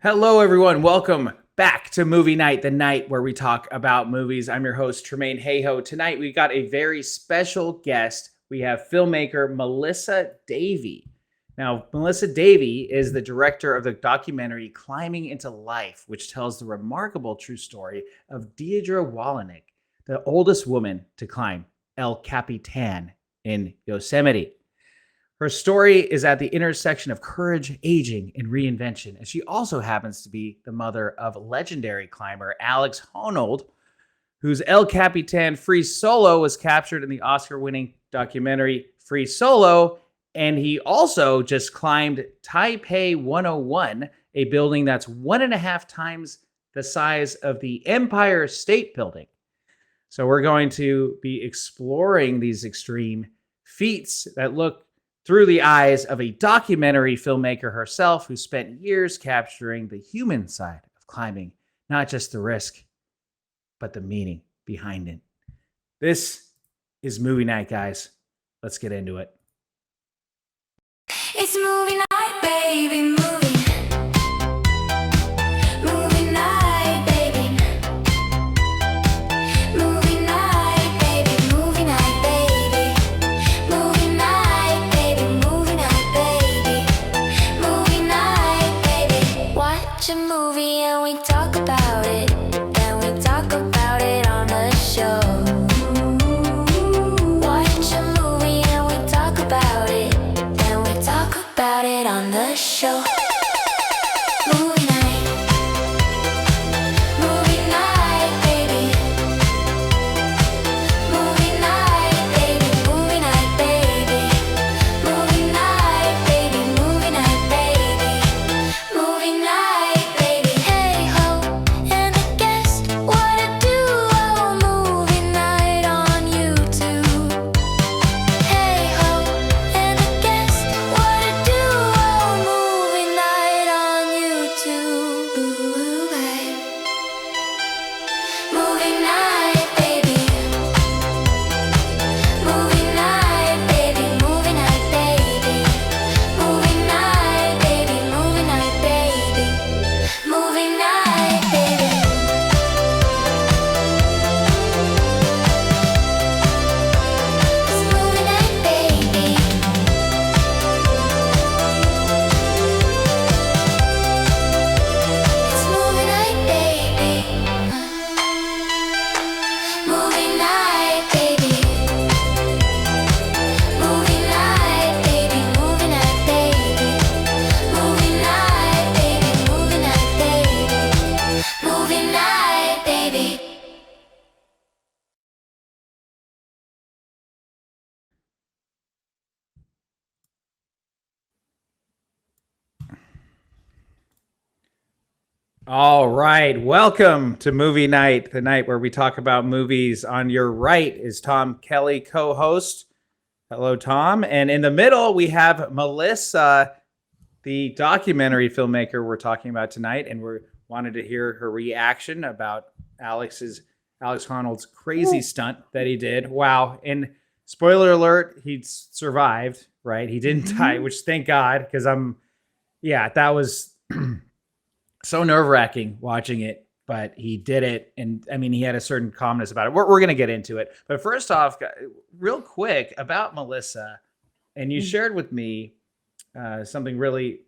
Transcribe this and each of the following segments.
Hello, everyone. Welcome back to Movie Night, the night where we talk about movies. I'm your host, Tremaine Hayhoe. Tonight, we got a very special guest. We have filmmaker Melissa Davey. Now, Melissa Davey is the director of the documentary Climbing into Life, which tells the remarkable true story of Diedra, the oldest woman to climb El Capitan in Yosemite. Her story is at the intersection of courage, aging, and reinvention, and she also happens to be the mother of legendary climber Alex Honnold, whose El Capitan Free Solo was captured in the Oscar-winning documentary Free Solo, and he also just climbed Taipei 101, a building that's 1.5 times the size of the Empire State Building. So we're going to be exploring these extreme feats that look through the eyes of a documentary filmmaker herself who spent years capturing the human side of climbing, not just the risk, but the meaning behind it. This is Movie Night, guys. Let's get into it. It's movie night, baby. All right. Welcome to Movie Night, the night where we talk about movies. On your right is Tom Kelly, co-host. Hello, Tom. And in the middle, we have Melissa, the documentary filmmaker we're talking about tonight. And we wanted to hear her reaction about Alex Honnold's crazy stunt that he did. Wow. And spoiler alert, he survived, right? He didn't die, which thank God, because that was so nerve-wracking watching it, but he did it. And I mean, he had a certain calmness about it. We're going to get into it. But first off, real quick about Melissa, and you shared with me something really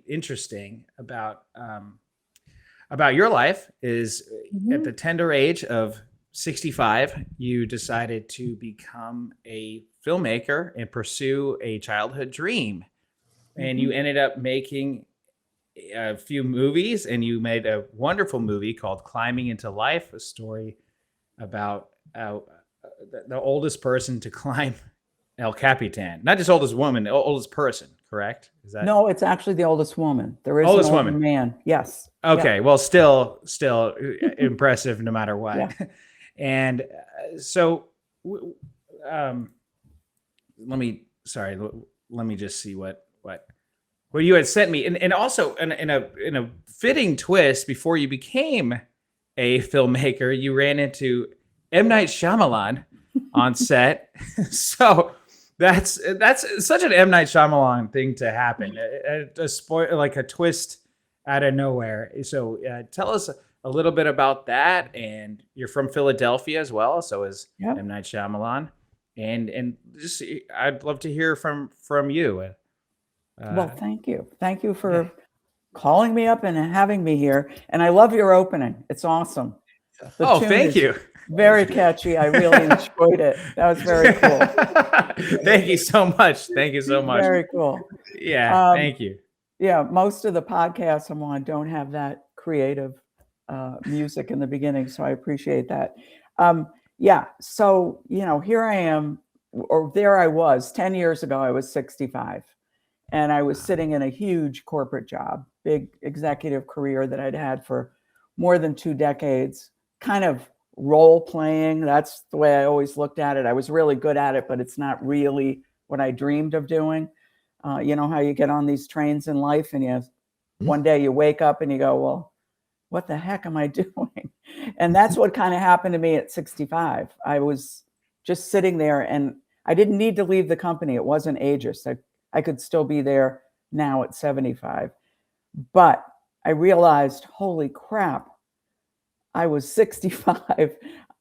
interesting about your life is at the tender age of 65, you decided to become a filmmaker and pursue a childhood dream. And you ended up making a few movies, and you made a wonderful movie called Climbing into Life, a story about the oldest person to climb El Capitan. Not just oldest woman, oldest person, correct? Is that No, it's actually the oldest woman. There is oldest an older woman. Man. Yes. Okay. Yeah. Well, still impressive no matter what. Yeah. And so let me just see what you had sent me. And also in a fitting twist, before you became a filmmaker, you ran into M. Night Shyamalan on set. So That's such an M. Night Shyamalan thing to happen. Like a twist out of nowhere. So tell us a little bit about that. And you're from Philadelphia as well, so is Yep. M. Night Shyamalan. And just I'd love to hear from you. Well, thank you. Thank you for calling me up and having me here. And I love your opening. It's awesome. The tune thank is you. Very catchy. I really enjoyed it. That was very cool. Thank you so much. Thank you so much. Very cool. Yeah, thank you. Yeah, most of the podcasts I'm on don't have that creative music in the beginning, so I appreciate that. Yeah, so, here I am, or there I was 10 years ago. I was 65, and I was sitting in a huge corporate job, big executive career that I'd had for more than 2 decades, kind of role playing. That's the way I always looked at it. I was really good at it, but it's not really what I dreamed of doing. You know how you get on these trains in life and one day you wake up and you go, well, what the heck am I doing? And that's what kind of happened to me at 65. I was just sitting there and I didn't need to leave the company. It wasn't ageist. I could still be there now at 75. But I realized, holy crap, I was 65.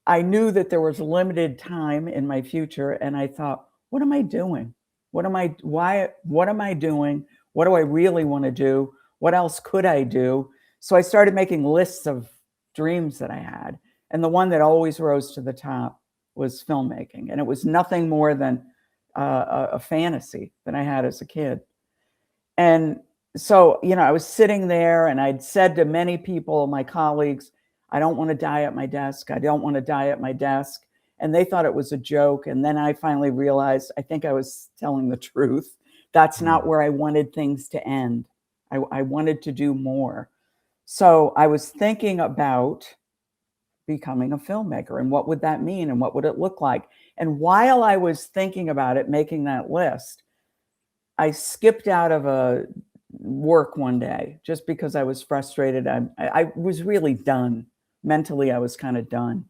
I knew that there was limited time in my future. And I thought, what am I doing? What am I doing? What do I really want to do? What else could I do? So I started making lists of dreams that I had. And the one that always rose to the top was filmmaking. And it was nothing more than a fantasy that I had as a kid. And so, I was sitting there and I'd said to many people, my colleagues, I don't want to die at my desk. I don't want to die at my desk. And they thought it was a joke. And then I finally realized, I think I was telling the truth. That's not where I wanted things to end. I wanted to do more. So I was thinking about becoming a filmmaker and what would that mean and what would it look like? And while I was thinking about it, making that list, I skipped out of a work one day just because I was frustrated. I was really done. Mentally, I was kind of done.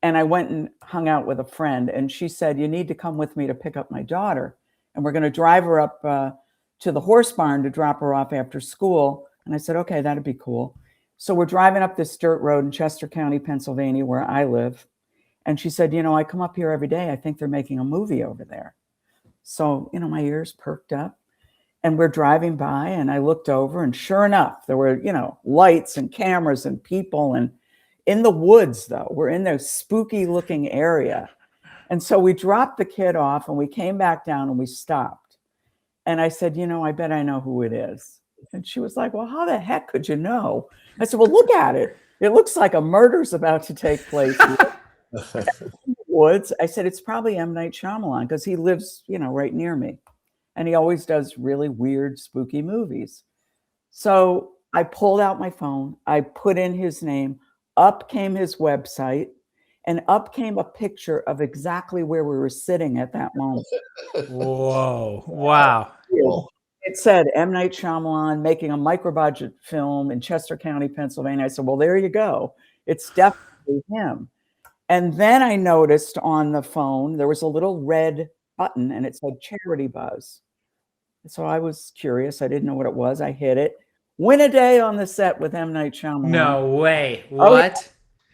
And I went and hung out with a friend and she said, you need to come with me to pick up my daughter. And we're going to drive her up to the horse barn to drop her off after school. And I said, okay, that'd be cool. So we're driving up this dirt road in Chester County, Pennsylvania, where I live. And she said, I come up here every day. I think they're making a movie over there. So, my ears perked up and we're driving by and I looked over and sure enough, there were, lights and cameras and people and in the woods though, we're in this spooky looking area. And so we dropped the kid off and we came back down and we stopped. And I said, I bet I know who it is. And she was like, well, how the heck could you know? I said, well, look at it. It looks like a murder's about to take place here. In the woods. I said, it's probably M. Night Shyamalan because he lives, right near me. And he always does really weird, spooky movies. So I pulled out my phone. I put in his name. Up came his website. And up came a picture of exactly where we were sitting at that moment. Whoa. Wow. It said M. Night Shyamalan making a micro-budget film in Chester County, Pennsylvania. I said, well, there you go. It's definitely him. And then I noticed on the phone, there was a little red button and it said Charity Buzz. So I was curious. I didn't know what it was. I hit it. Win a day on the set with M. Night Shyamalan. No way. What? Oh, yeah.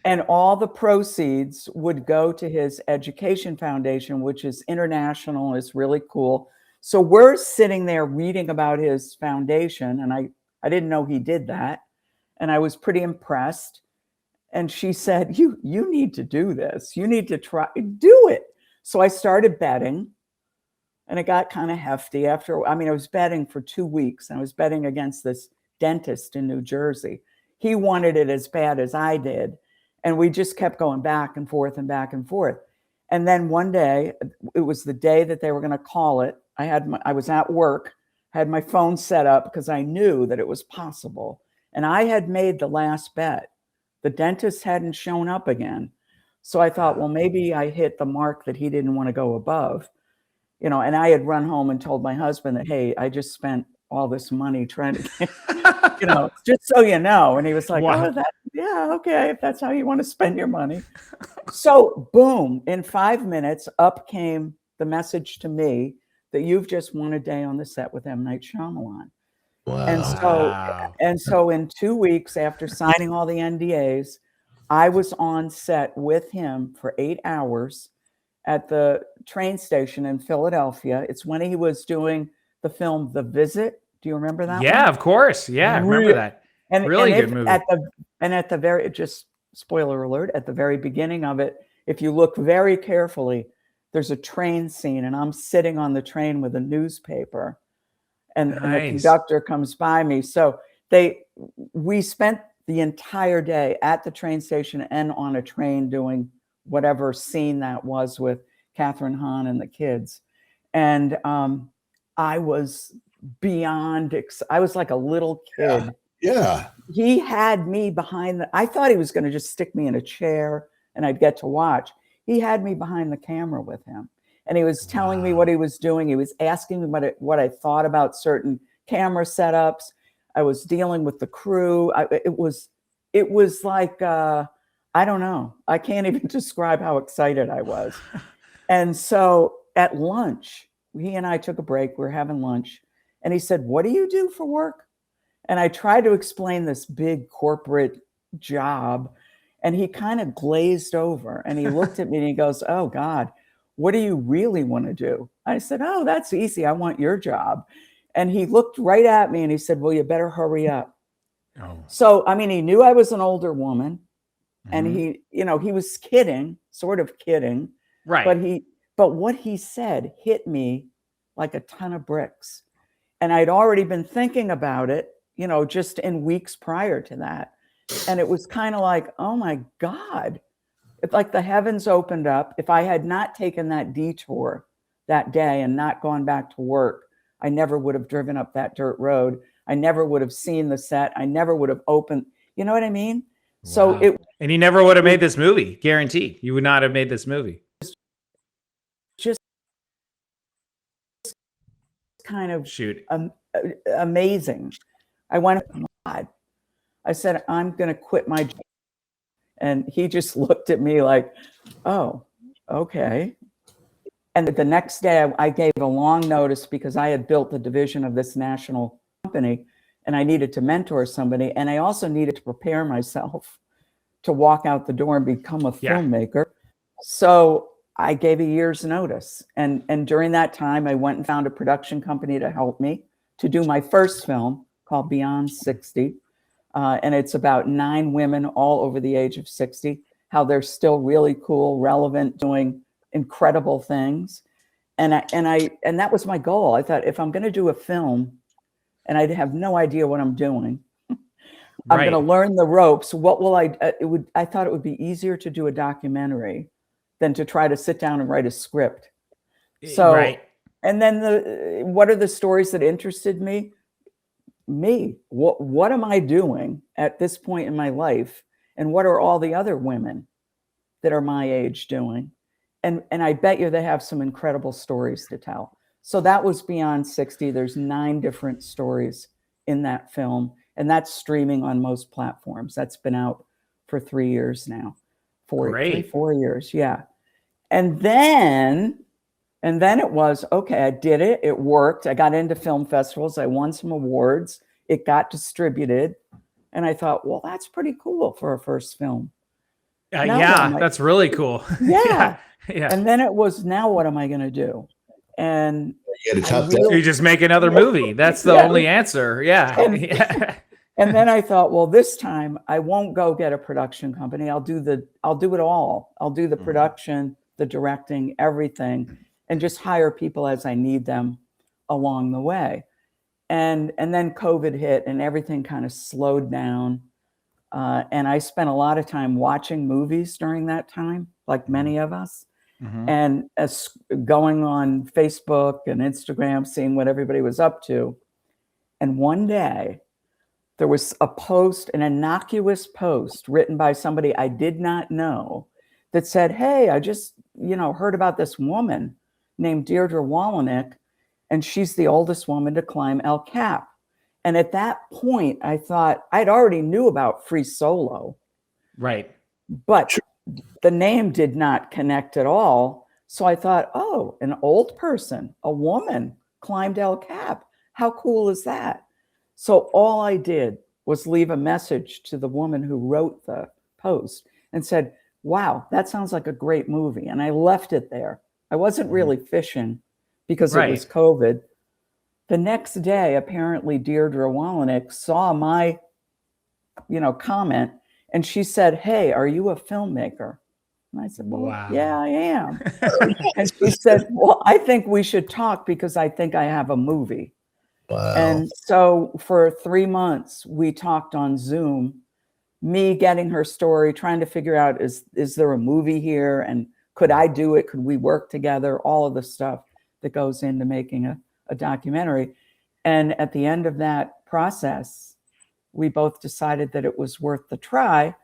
And all the proceeds would go to his education foundation, which is international. It's really cool. So we're sitting there reading about his foundation. And I didn't know he did that. And I was pretty impressed. And she said, you need to do this. You need to do it. So I started betting and it got kind of hefty I was betting for 2 weeks. And I was betting against this dentist in New Jersey. He wanted it as bad as I did. And we just kept going back and forth and back and forth. And then one day, it was the day that they were going to call it. I was at work, had my phone set up because I knew that it was possible. And I had made the last bet. The dentist hadn't shown up again. So I thought, well, maybe I hit the mark that he didn't want to go above, and I had run home and told my husband that, hey, I just spent all this money trying to get, just so you know. And he was like, wow. Yeah, okay, if that's how you want to spend your money. So boom, in 5 minutes, up came the message to me that you've just won a day on the set with M. Night Shyamalan. Wow. And so in 2 weeks after signing all the NDAs, I was on set with him for 8 hours at the train station in Philadelphia. It's when he was doing the film The Visit. Do you remember that Yeah, one? of course. Yeah, I remember that. Really good movie. At the very, just spoiler alert, at the very beginning of it, if you look very carefully, there's a train scene, and I'm sitting on the train with a newspaper, and the conductor comes by me. So we spent the entire day at the train station and on a train doing whatever scene that was with Catherine Hahn and the kids. And I was I was like a little kid. Yeah. He had me behind I thought he was going to just stick me in a chair and I'd get to watch. He had me behind the camera with him. And he was telling me what he was doing. He was asking me what I thought about certain camera setups. I was dealing with the crew. It was like, I don't know. I can't even describe how excited I was. And so at lunch, he and I took a break. We were having lunch. And he said, "What do you do for work?" And I tried to explain this big corporate job. And he kind of glazed over. And he looked at me and he goes, "Oh, God, what do you really want to do?" I said, "Oh, that's easy. I want your job." And he looked right at me and he said, "Well, you better hurry up." Oh. So, I mean, he knew I was an older woman. And he was kidding, sort of kidding. Right. But what he said hit me like a ton of bricks. And I'd already been thinking about it, just in weeks prior to that. And it was kind of like, oh my God, it's like the heavens opened up. If I had not taken that detour that day and not gone back to work, I never would have driven up that dirt road. I never would have seen the set. I never would have opened, you know what I mean? Wow. So and you never would have made this movie, guarantee. You would not have made this movie. Just kind of amazing. I went, "Oh God." I said, "I'm going to quit my job." And he just looked at me like, "Oh, okay." And the next day I gave a long notice because I had built the division of this national company and I needed to mentor somebody. And I also needed to prepare myself to walk out the door and become a filmmaker. So I gave a year's notice. And during that time, I went and found a production company to help me to do my first film called Beyond 60. And it's about 9 women all over the age of 60, how they're still really cool, relevant, doing incredible things. And that was my goal. I thought, if I'm going to do a film and I have no idea what I'm doing, I'm going to learn the ropes. What will I thought it would be easier to do a documentary than to try to sit down and write a script. So, and then what are the stories that interested me? What am I doing at this point in my life? And what are all the other women that are my age doing? And I bet you they have some incredible stories to tell. So that was Beyond 60. There's 9 different stories in that film. And that's streaming on most platforms. That's been out for 3 years now. 4 years. Yeah. And then it was, okay, I did it. It worked. I got into film festivals. I won some awards. It got distributed. And I thought, well, that's pretty cool for a first film. That's really cool. Yeah. And then it was, now what am I going to do? And you just make another movie. That's the only answer. Yeah. And then I thought, well, this time I won't go get a production company. I'll do it all. I'll do the production, the directing, everything, and just hire people as I need them along the way. And then COVID hit and everything kind of slowed down. And I spent a lot of time watching movies during that time, like many of us, and going on Facebook and Instagram, seeing what everybody was up to. And one day there was a post, an innocuous post written by somebody I did not know that said, "Hey, I just, heard about this woman named Diedra Wallenick, and she's the oldest woman to climb El Cap." And at that point, I thought, I'd already knew about Free Solo. Right. But the name did not connect at all So I thought, oh, an old person, a woman climbed El Cap. How cool is that? So all I did was leave a message to the woman who wrote the post and said, wow, that sounds like a great movie. And I left it there. I wasn't really fishing because it was COVID. The next day, apparently Diedra saw my, comment, and she said, hey, are you a filmmaker? And I said, well, Wow. yeah, I am. And she said, well, I think we should talk because I think I have a movie. Wow. And so for 3 months, we talked on Zoom, me getting her story, trying to figure out, is there a movie here? And could I do it? Could we work together? All of the stuff that goes into making a documentary. And at the end of that process, we both decided that it was worth the try.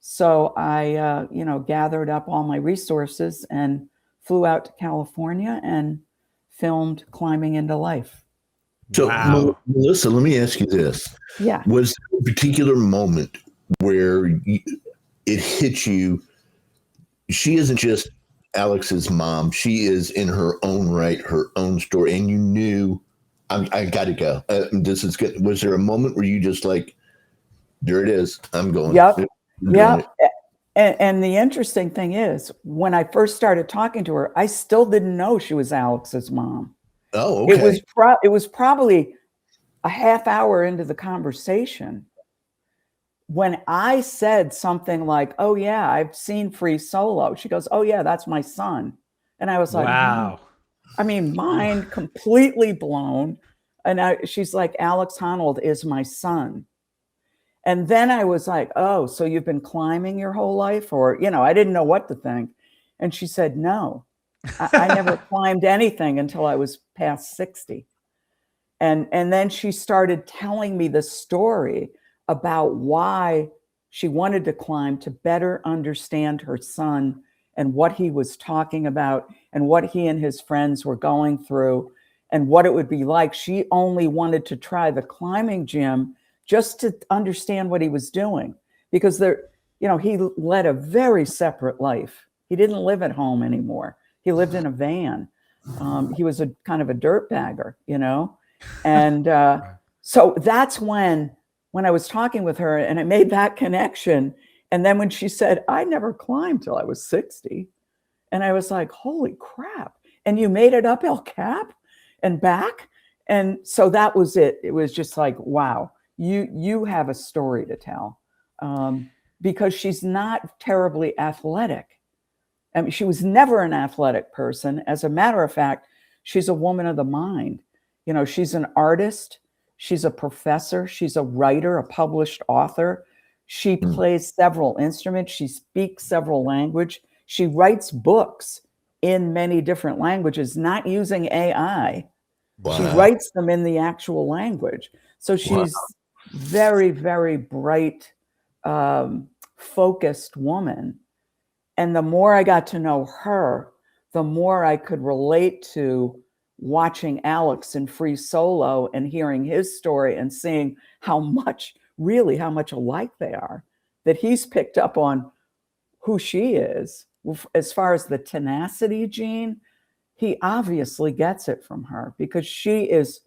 So I, gathered up all my resources and flew out to California and filmed Climbing into Life. So, Wow. Melissa, let me ask you this. Yeah. Was there a particular moment where it hit you? She isn't just Alex's mom. She is in her own right, her own story. And you knew, I got to go. This is good. Was there a moment where you just like, there it is, I'm going? Yep. Yep. And the interesting thing is, when I first started talking to her, I still didn't know she was Alex's mom. Oh, okay. It was probably a half hour into the conversation when I said something like, oh yeah, I've seen Free Solo. She goes, oh yeah, that's my son. And I was like, wow. I mean, mind completely blown. And she's like, Alex Honnold is my son. And then I was like, oh, so you've been climbing your whole life? Or, I didn't know what to think. And she said, no, I never climbed anything until I was past 60. And then she started telling me the story about why she wanted to climb, to better understand her son and what he was talking about and what he and his friends were going through and what it would be like. She only wanted to try the climbing gym just to understand what he was doing, because he led a very separate life. He didn't live at home anymore. He lived in a van. He was a kind of a dirtbagger, and so that's when I was talking with her and I made that connection. And then when she said, I never climbed till I was 60. And I was like, holy crap. And you made it up El Cap and back. And so that was it. It was just like, wow, you have a story to tell, because she's not terribly athletic. I mean, she was never an athletic person. As a matter of fact, she's a woman of the mind. She's an artist. She's a professor. She's a writer, a published author. She plays several instruments. She speaks several languages. She writes books in many different languages, not using AI. Wow. She writes them in the actual language. So she's very, very bright, focused woman. And the more I got to know her, the more I could relate to watching Alex in Free Solo and hearing his story and seeing how much alike they are, that he's picked up on who she is. As far as the tenacity gene, he obviously gets it from her because she is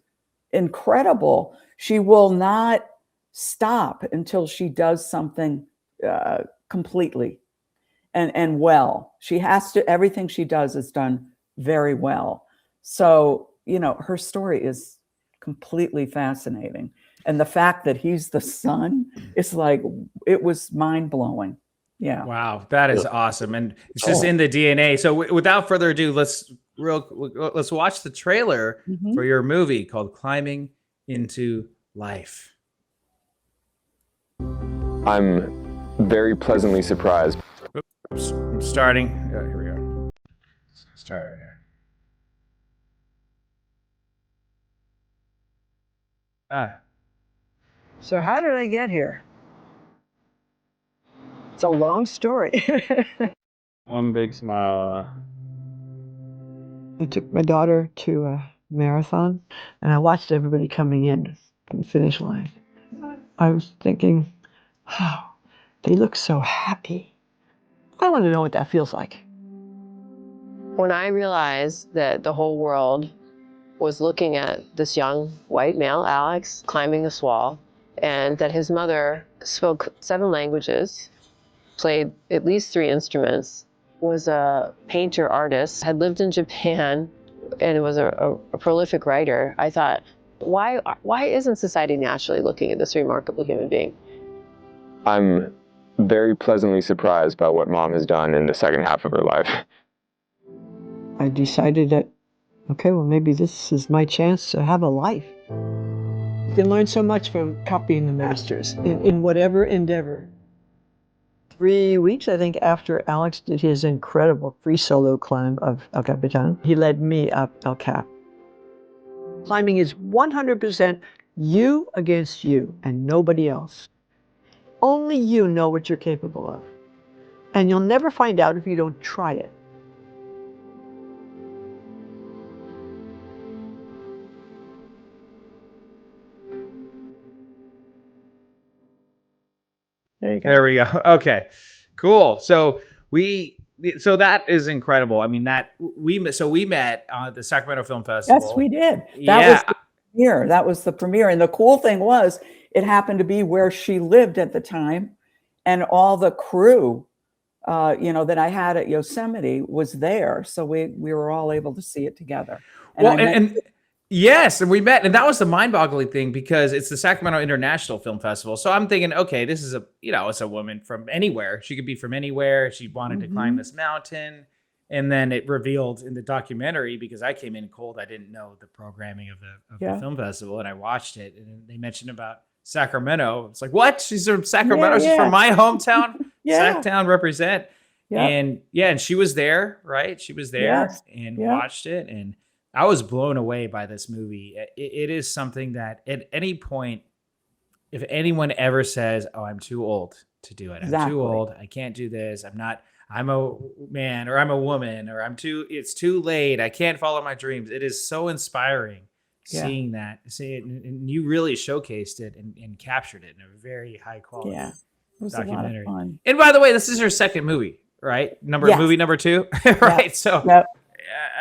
incredible. She will not stop until she does something completely and well. She has to, everything she does is done very well. So, her story is completely fascinating. And the fact that he's the son is like, it was mind blowing. Yeah. Wow. That is awesome. And it's just in the DNA. So without further ado, let's watch the trailer for your movie called Climbing into Life. I'm very pleasantly surprised. Oops, I'm starting. Here we go. Start right here. So how did I get here? It's a long story. One big smile. I took my daughter to a marathon and I watched everybody coming in from the finish line. I was thinking, oh, they look so happy. I want to know what that feels like. When I realized that the whole world was looking at this young white male, Alex, climbing this wall, and that his mother spoke 7 languages, played at least 3 instruments, was a painter artist, had lived in Japan, and was a prolific writer, I thought, why isn't society naturally looking at this remarkable human being? I'm very pleasantly surprised by what Mom has done in the second half of her life. I decided that, okay, well, maybe this is my chance to have a life. You can learn so much from copying the masters in whatever endeavor. 3 weeks, I think, after Alex did his incredible free solo climb of El Capitan, he led me up El Cap. Climbing is 100% you against you and nobody else. Only you know what you're capable of. And you'll never find out if you don't try it. There you go. There we go. Okay, cool. So that is incredible. I mean, that we met at the Sacramento Film Festival. Yes, we did. Yeah. That was the premiere. And the cool thing was, it happened to be where she lived at the time, and all the crew, that I had at Yosemite was there. So we were all able to see it together. Yes, and we met, and that was the mind-boggling thing, because it's the Sacramento International Film Festival. So I'm thinking, okay, this is it's a woman from anywhere. She could be from anywhere. She wanted to climb this mountain. And then it revealed in the documentary, because I came in cold, I didn't know the programming of the film festival, and I watched it, and they mentioned about Sacramento. It's like, what? She's from Sacramento? She's from my hometown? Sacktown represent. And she was there, right? She was there and watched it, and I was blown away by this movie. It is something that at any point, if anyone ever says, oh, I'm too old to do it. I'm too old. I can't do this. I'm a man, or I'm a woman, or it's too late. I can't follow my dreams. It is so inspiring seeing that. And you really showcased it and captured it in a very high quality documentary. A lot of fun. And by the way, this is her second movie, right? Movie number 2, right? Yep. So,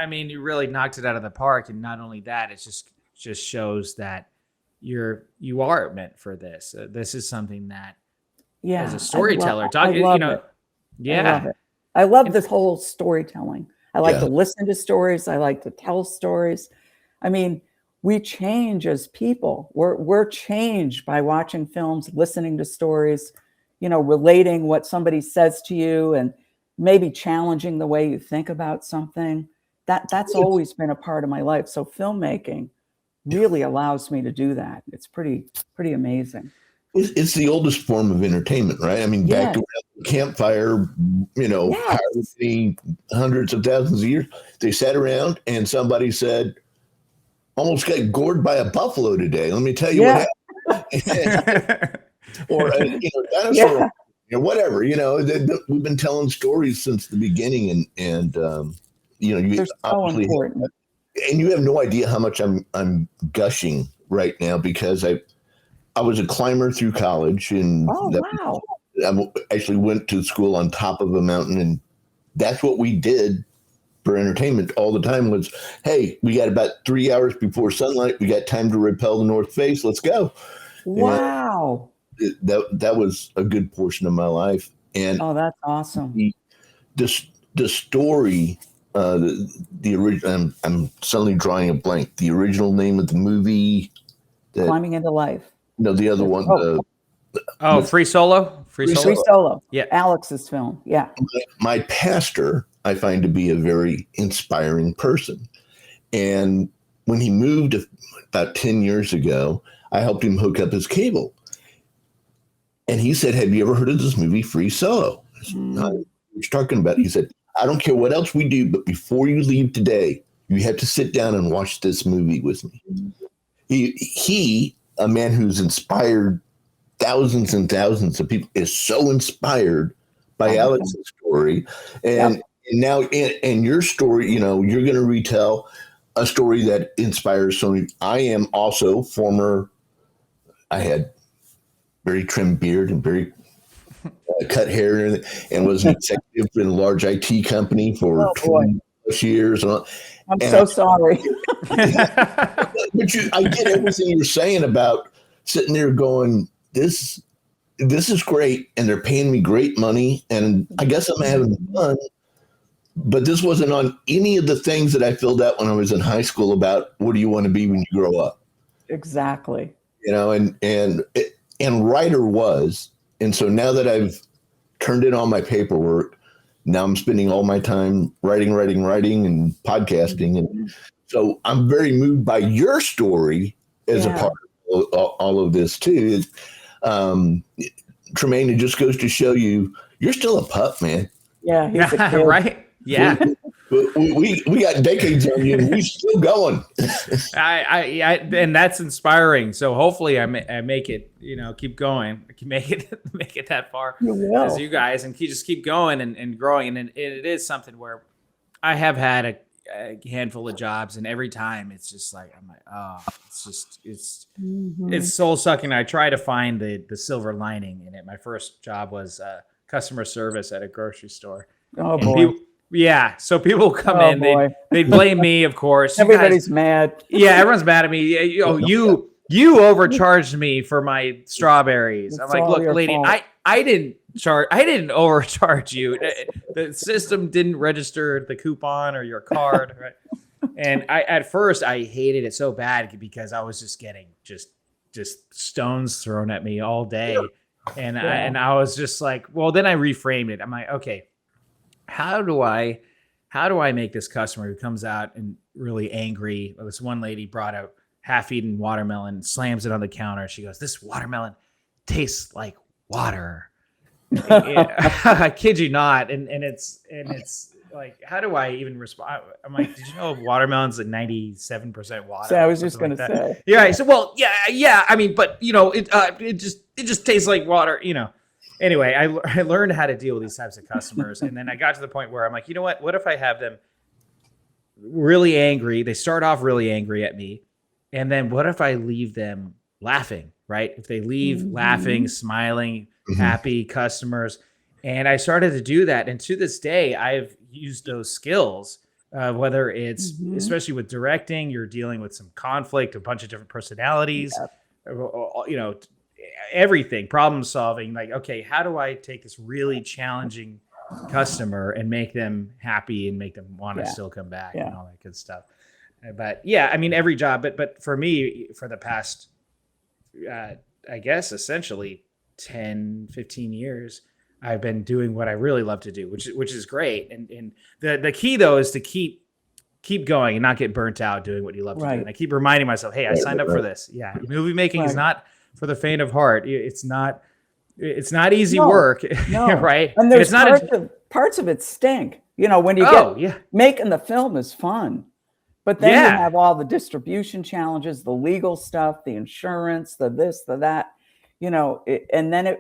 I mean, you really knocked it out of the park. And not only that, it just shows that you are meant for this. This is something that, as a storyteller, I love it. I love this whole storytelling. I like to listen to stories. I like to tell stories. I mean, we change as people. We're changed by watching films, listening to stories, relating what somebody says to you, and maybe challenging the way you think about something. That's always been a part of my life. So filmmaking really allows me to do that. It's pretty amazing. It's the oldest form of entertainment, right? I mean, back to the campfire, piracy, hundreds of thousands of years. They sat around and somebody said, almost got gored by a buffalo today. Let me tell you what happened. Or, dinosaur, whatever. We've been telling stories since the beginning, and they're so important. And you have no idea how much I'm gushing right now, because I was a climber through college, and I actually went to school on top of a mountain, and that's what we did for entertainment all the time. Was, hey, we got about 3 hours before sunlight. We got time to repel the north face. Let's go. Wow. That was a good portion of my life. And that's awesome. The story, the original. I'm suddenly drawing a blank. The original name of the movie, Climbing into Life. No, the other one. Free Solo. Free Solo. Yeah, Alex's film. Yeah. My pastor, I find to be a very inspiring person, and when he moved about 10 years ago, I helped him hook up his cable, and he said, "Have you ever heard of this movie, Free Solo?" I said, "No, what you're talking about?" He said, "I don't care what else we do, but before you leave today, you have to sit down and watch this movie with me." He, a man who's inspired thousands and thousands of people, is so inspired by Alex's story. And now in your story, you're going to retell a story that inspires so many. I am also I had very trimmed beard and very cut hair, and was an executive in a large IT company for 20 plus years. I'm and so sorry. But I get everything you're saying about sitting there going, this is great, and they're paying me great money, and I guess I'm having fun. But this wasn't on any of the things that I filled out when I was in high school about what do you want to be when you grow up. Exactly. You know, and writer was, and so now that I've turned in all my paperwork, now I'm spending all my time writing, and podcasting, and so I'm very moved by your story as a part of all of this too. Tremaine, it just goes to show you're still a pup, man. Yeah, he's a kid. Right? Yeah. We got decades on you, and we're still going. I and that's inspiring. So hopefully I make it, keep going. I can make it that far as you guys, and just keep going and growing. And it is something where I have had a handful of jobs, and every time it's just like, I'm like, oh, it's soul sucking. I try to find the silver lining in it. My first job was customer service at a grocery store. Oh, boy. So people come in, they blame me, of course. Everybody's mad. Yeah, everyone's mad at me. You overcharged me for my strawberries. I'm like, look, lady, I didn't overcharge you. The system didn't register the coupon or your card, right? And at first I hated it so bad because I was just getting just stones thrown at me all day. And I was just like, well, then I reframed it. I'm like, okay, how do I make this customer who comes out and really angry? Well, this one lady brought a half-eaten watermelon, slams it on the counter. She goes, "This watermelon tastes like water." I kid you not. And it's like, how do I even respond? I'm like, did you know watermelon's like 97% water? So I was just going to say. Yeah. So, well, yeah. I mean, but it just tastes like water, Anyway, I learned how to deal with these types of customers. And then I got to the point where I'm like, you know what? What if I have them really angry? They start off really angry at me. And then what if I leave them laughing, right? If they leave laughing, smiling, happy customers. And I started to do that. And to this day, I've used those skills, whether it's, especially with directing, you're dealing with some conflict, a bunch of different personalities, everything, problem solving. Like, okay, how do I take this really challenging customer and make them happy and make them want to still come back and all that good stuff. But yeah, I mean, every job, but for me, for the past, I guess, essentially 10, 15 years, I've been doing what I really love to do, which is great. And the key though is to keep going and not get burnt out doing what you love to do. And I keep reminding myself, hey, I signed up for this. Yeah. Movie making is not for the faint of heart. It's not easy work. Right. And there's parts of it stink. When you making the film is fun, but then you have all the distribution challenges, the legal stuff, the insurance, the this, the that, and then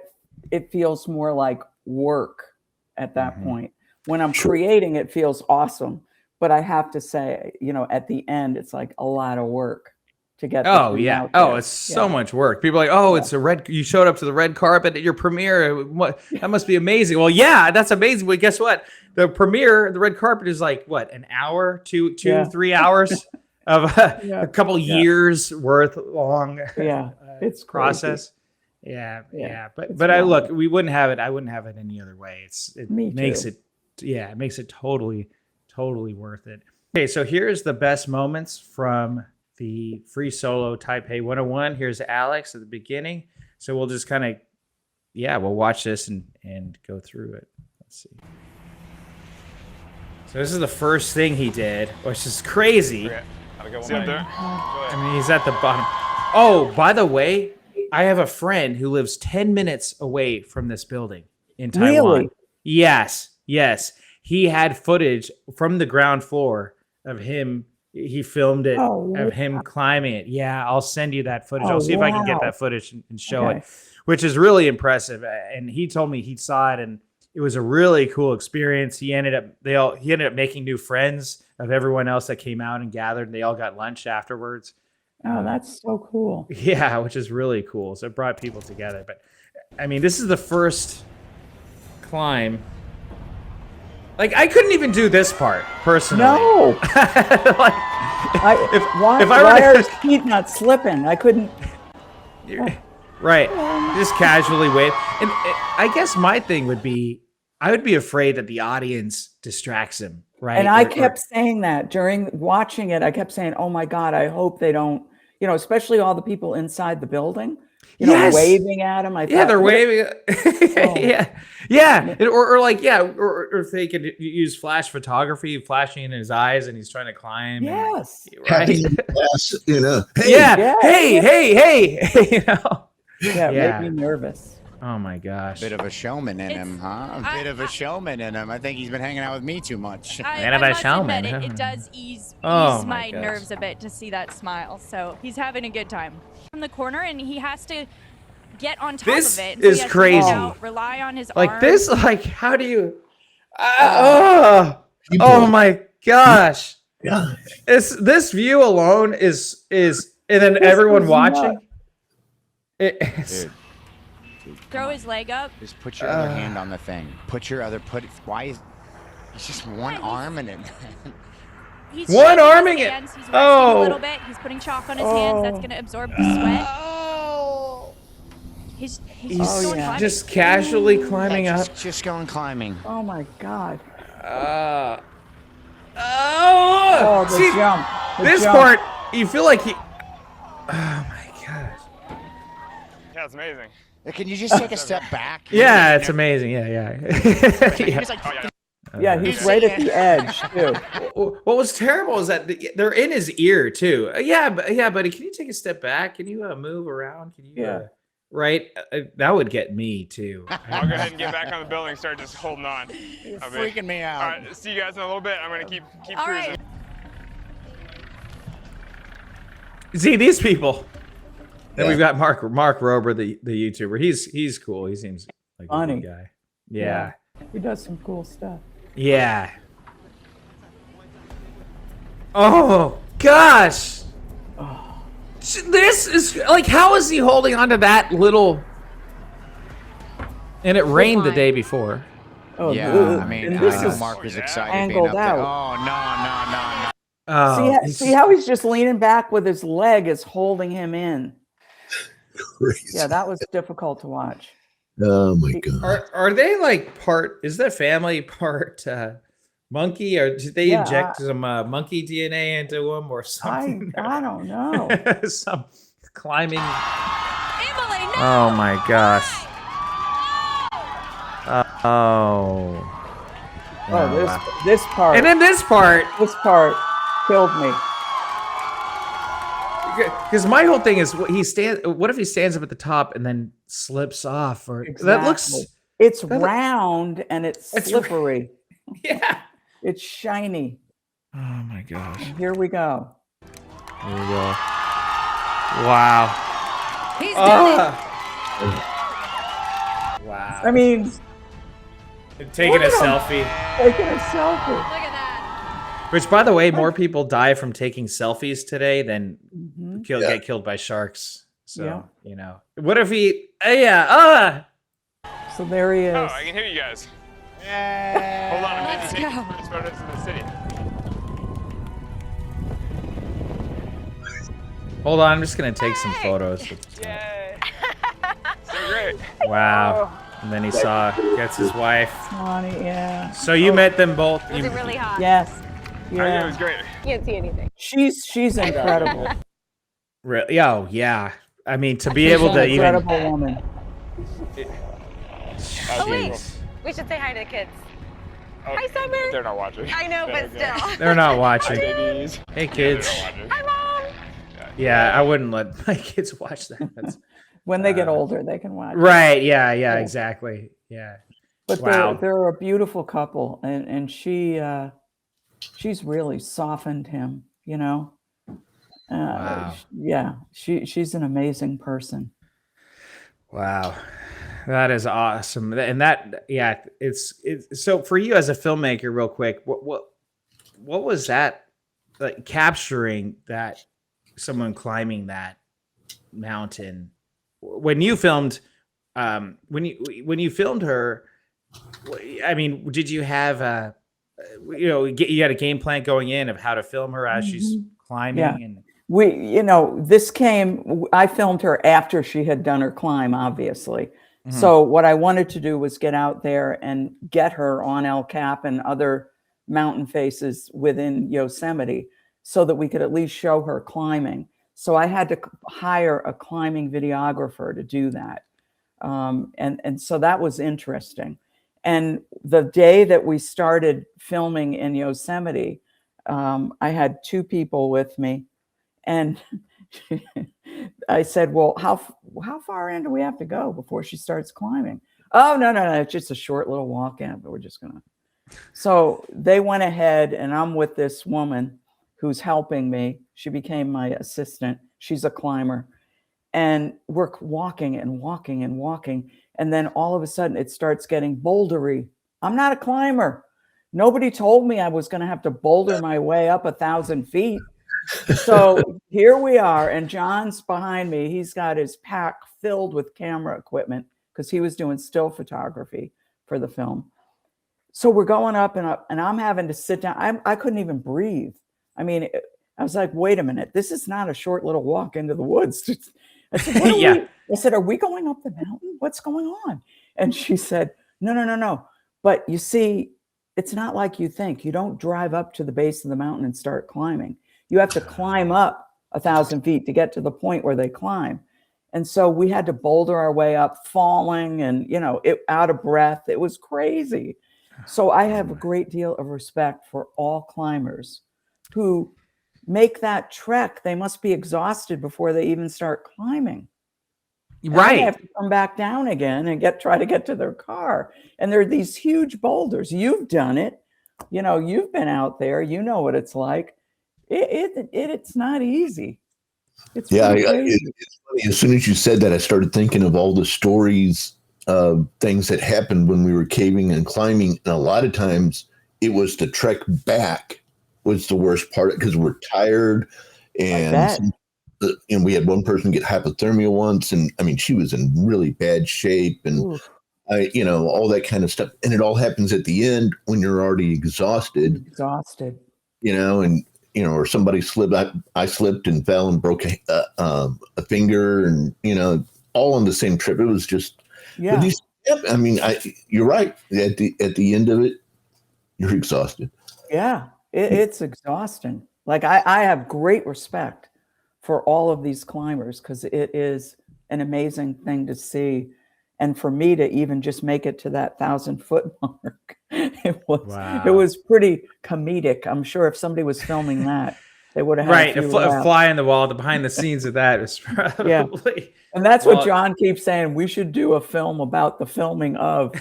it feels more like work at that point. When I'm creating, it feels awesome. But I have to say, at the end, it's like a lot of work to get. Oh yeah. Oh, it's so much work. People are like, oh, it's you showed up to the red carpet at your premiere. What? That must be amazing. Well, yeah, that's amazing. But guess what? The premiere, the red carpet is like what, an hour, 3 hours of a couple years worth long. It's process. Crazy. Yeah. But I look, we wouldn't have it. I wouldn't have it any other way. It makes it totally worth it. Okay, so here's the best moments from the Free Solo Taipei 101. Here's Alex at the beginning. So we'll just kind of, we'll watch this and go through it. Let's see. So this is the first thing he did, which is crazy. I mean, he's at the bottom. Oh, by the way, I have a friend who lives 10 minutes away from this building in Taiwan. Really? Yes. He had footage from the ground floor of him. He filmed it of him climbing it. Yeah, I'll send you that footage. I'll see if I can get that footage and show it, which is really impressive. And he told me he saw it and it was a really cool experience. He ended up making new friends of everyone else that came out and gathered. And they all got lunch afterwards. Oh, that's so cool. Yeah, which is really cool. So it brought people together. But I mean, this is the first climb. Like I couldn't even do this part personally. No. Like, Why are his feet not slipping? I couldn't. Right. Just casually wave. And I guess my thing would be, I would be afraid that the audience distracts him. Right. And I kept saying that during watching it. I kept saying, "Oh my God, I hope they don't." Especially all the people inside the building. Waving at him. I thought, they're waving. Oh. Yeah. Or if they could use flash photography, flashing in his eyes, and he's trying to climb. Yes. Right. Hey, Hey. Made me nervous. Oh my gosh. Bit of a showman in him, huh? A bit of a showman in him. I think he's been hanging out with me too much. Man of a showman. It does ease Oh my gosh. nerves a bit to see that smile. So he's having a good time. From the corner, and he has to get on top This of it. is he has crazy. To get out, rely on his Like arm. this, like how do you? Oh my gosh! Yeah. This view alone is, and then everyone watching. It's, Throw his leg up. Just put your other hand on the thing. Why is he's just one arm in it? He's One shaking his arming it. hands, He's resting a little bit. He's putting chalk on his hands. That's Oh. going to absorb the sweat. He's he's going climbing. just casually climbing up. Just going climbing. Oh my God. Oh, The see, jump. The this jump. part, you feel like he. Oh my gosh. Yeah, it's amazing. Can you just take a step back? Yeah, it's amazing. Yeah. Yeah, he's right at the edge too. What was terrible is that they're in his ear too. Yeah, buddy, can you take a step back? Can you move around? Can you? Yeah. Right, that would get me too. I'll go ahead and get back on the building and start just holding on. You're freaking me out. All right, see you guys in a little bit. I'm gonna keep All cruising. right. See these people. Then Yeah. we've got Mark Rober, the YouTuber. He's cool. He seems like a Funny. good guy. Yeah. He does some cool stuff. Yeah. Oh gosh. This is like, how is he holding on to that little? And it rained the day before. Oh, Yeah, ugh. I mean, And I this know is Mark was excited angled being up there. out. Oh, no. Oh, see how he's just leaning back with his leg is holding him in. Crazy. Yeah, that was difficult to watch. Oh my God. Are they like part? Is the family part monkey, or did they Yeah, inject some monkey DNA into them or something? I don't know. Some climbing. Emily, no! Oh my gosh. Oh. Oh, this part. And then this part, This part killed me. because my whole thing is, what if he stands up at the top and then slips off? Or that looks. Exactly. It's that look- round and it's It's- slippery. Yeah. It's shiny. Oh my gosh. Here we go. Here we go. Wow. He's done Wow. I mean, Taking a look at him. selfie. taking a selfie. Look at that. Which, by the way, more people die from taking selfies today than Mhm. get killed by sharks. So, Yeah. What if he? So there he is. Oh, I can hear you guys. Yeah. Hold on, I'm Let's taking go. first photos in the city. Hold on, I'm just gonna take some photos. Yay! So great. Wow. And then he gets his wife. Honey, yeah. So you met them both. Was it really hot? Yes. I think it was Yeah. great. Can't see anything. She's incredible. Really? Oh, yeah. I mean, to be She's able an to even. incredible woman. Oh, wait. Jeez. We should say hi to the kids. Oh, Hi, Summer. They're not watching. I know, but They're okay. still. They're not watching. Babies. Hey, kids. They're not watching. Hi, Mom. Yeah, I wouldn't let my kids watch that. That's, When they get older, they can watch. it. right. Yeah, exactly. Yeah. But Wow. they're a beautiful couple, and she's really softened him. Wow. Yeah, she's an amazing person. Wow. That is awesome. And that, yeah, it's so for you as a filmmaker, real quick, what was that like, capturing that someone climbing that mountain when you filmed, when you filmed her? I mean, did you have you had a game plan going in of how to film her as she's climbing. Yeah. And I filmed her after she had done her climb, obviously. Mhm. So what I wanted to do was get out there and get her on El Cap and other mountain faces within Yosemite so that we could at least show her climbing. So I had to hire a climbing videographer to do that. And so that was interesting. And the day that we started filming in Yosemite, I had 2 people with me. And I said, well, how far in do we have to go before she starts climbing? Oh, no, it's just a short little walk in, but we're just going to. So they went ahead, and I'm with this woman who's helping me. She became my assistant. She's a climber. And we're walking and walking and walking. And then all of a sudden it starts getting bouldery. I'm not a climber. Nobody told me I was going to have to boulder my way up 1,000 feet. So here we are, and John's behind me. He's got his pack filled with camera equipment because he was doing still photography for the film. So we're going up and up, and I'm having to sit down. I couldn't even breathe. I mean, I was like, wait a minute, this is not a short little walk into the woods. I said, I said, are we going up the mountain? What's going on? And she said, no. But you see, it's not like you think. You don't drive up to the base of the mountain and start climbing. You have to climb up 1,000 feet to get to the point where they climb. And so we had to boulder our way up, falling and, out of breath. It was crazy. So I have a great deal of respect for all climbers who make that trek. They must be exhausted before they even start climbing. Right. And they have to come back down again and try to get to their car. And there are these huge boulders. You've done it. You've been out there. You know what it's like. It's not easy. It's crazy. It's funny. As soon as you said that, I started thinking of all the stories of things that happened when we were caving and climbing. And a lot of times it was the trek back was the worst part because we're tired. And we had one person get hypothermia once. And I mean, she was in really bad shape and all that kind of stuff. And it all happens at the end when you're already exhausted. Or somebody slipped. I slipped and fell and broke a finger, and all on the same trip. It was just, you're right. At the end of it, you're exhausted. Yeah, it's exhausting. Like I have great respect for all of these climbers because it is an amazing thing to see. And for me to even just make it to that 1,000-foot mark, it was pretty comedic. I'm sure if somebody was filming that, they would have had a fly on the wall. The behind the scenes of that is probably And that's what John keeps saying. We should do a film about the filming of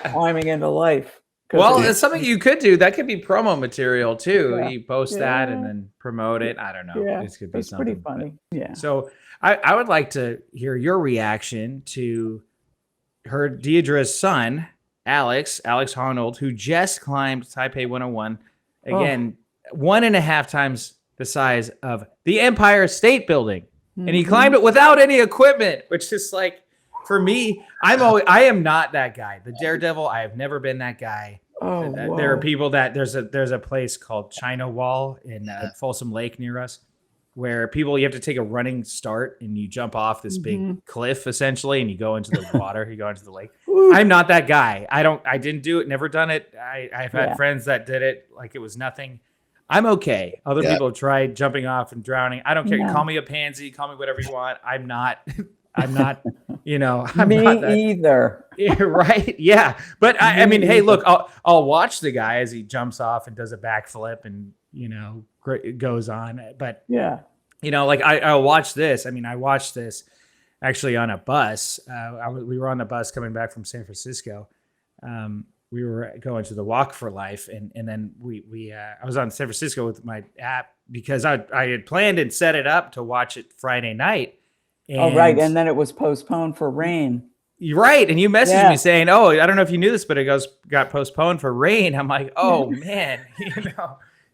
Climbing into Life. Well, it's something you could do. That could be promo material too. Yeah. You post that and then promote it. I don't know. Yeah. This could be something pretty funny. Yeah. So I would like to hear your reaction to her Deidra's son, Alex Honnold, who just climbed Taipei 101. Again, 1.5 times the size of the Empire State Building. And he climbed it without any equipment, which is like, for me, I am not that guy. The Daredevil, I have never been that guy. There are people that there's a place called China Wall in Folsom Lake near us, where you have to take a running start and you jump off this big cliff essentially, and you go into the water, you go into the lake. I'm not that guy. I didn't do it, never done it. I've had friends that did it like it was nothing. I'm okay. Other people have tried jumping off and drowning. I don't care. Call me a pansy, call me whatever you want. I'm not, I'm not either. Yeah, right. Yeah. But I mean, hey, look, I'll watch the guy as he jumps off and does a backflip and, it goes on. But I'll watch this. I mean, I watched this actually on a bus. We were on the bus coming back from San Francisco. We were going to the Walk for Life, and then I was on San Francisco with my app because I had planned and set it up to watch it Friday night. And and then it was postponed for rain. You're right, and you messaged me saying, "Oh, I don't know if you knew this, but it got postponed for rain." I'm like, "Oh man,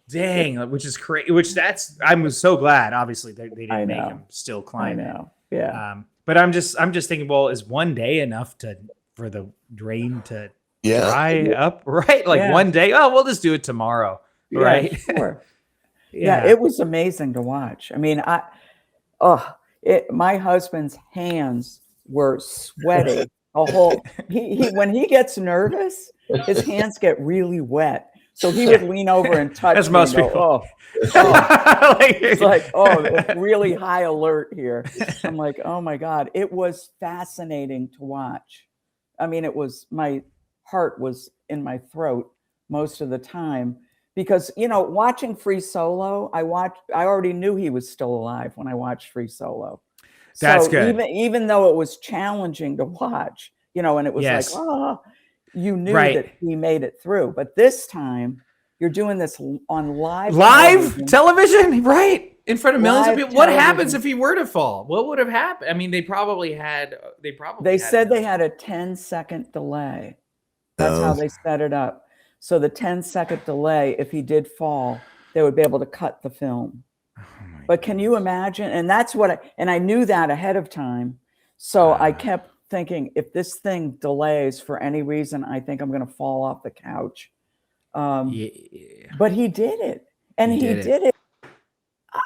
dang," which is crazy. I was so glad. Obviously, they didn't make him still climb. I know. Yeah. But I'm just thinking, well, is one day enough for the rain to Yeah. dry up, right? Like Yeah. one day, oh, we'll just do it tomorrow, right? Yeah, sure. Yeah, it was amazing to watch. I mean, my husband's hands were sweaty. He when he gets nervous, his hands get really wet. So he would lean over and touch As me most and go, people. It's like, it's really high alert here. I'm like, oh my God. It was fascinating to watch. I mean, my heart was in my throat most of the time because, watching Free Solo, I already knew he was still alive when I watched Free Solo. That's so good. Even though it was challenging to watch, and it was Yes. like, you knew Right. that he made it through. But this time you're doing this on live television, right? In front of millions of Live people. What television. happens if he were to fall? What would have happened? I mean, they said they had a 10-second delay. That's how they set it up. So the 10-second delay, if he did fall, they would be able to cut the film. But can you imagine? And that's I knew that ahead of time. So I kept thinking, if this thing delays for any reason, I think I'm going to fall off the couch. But he did it. And he did it.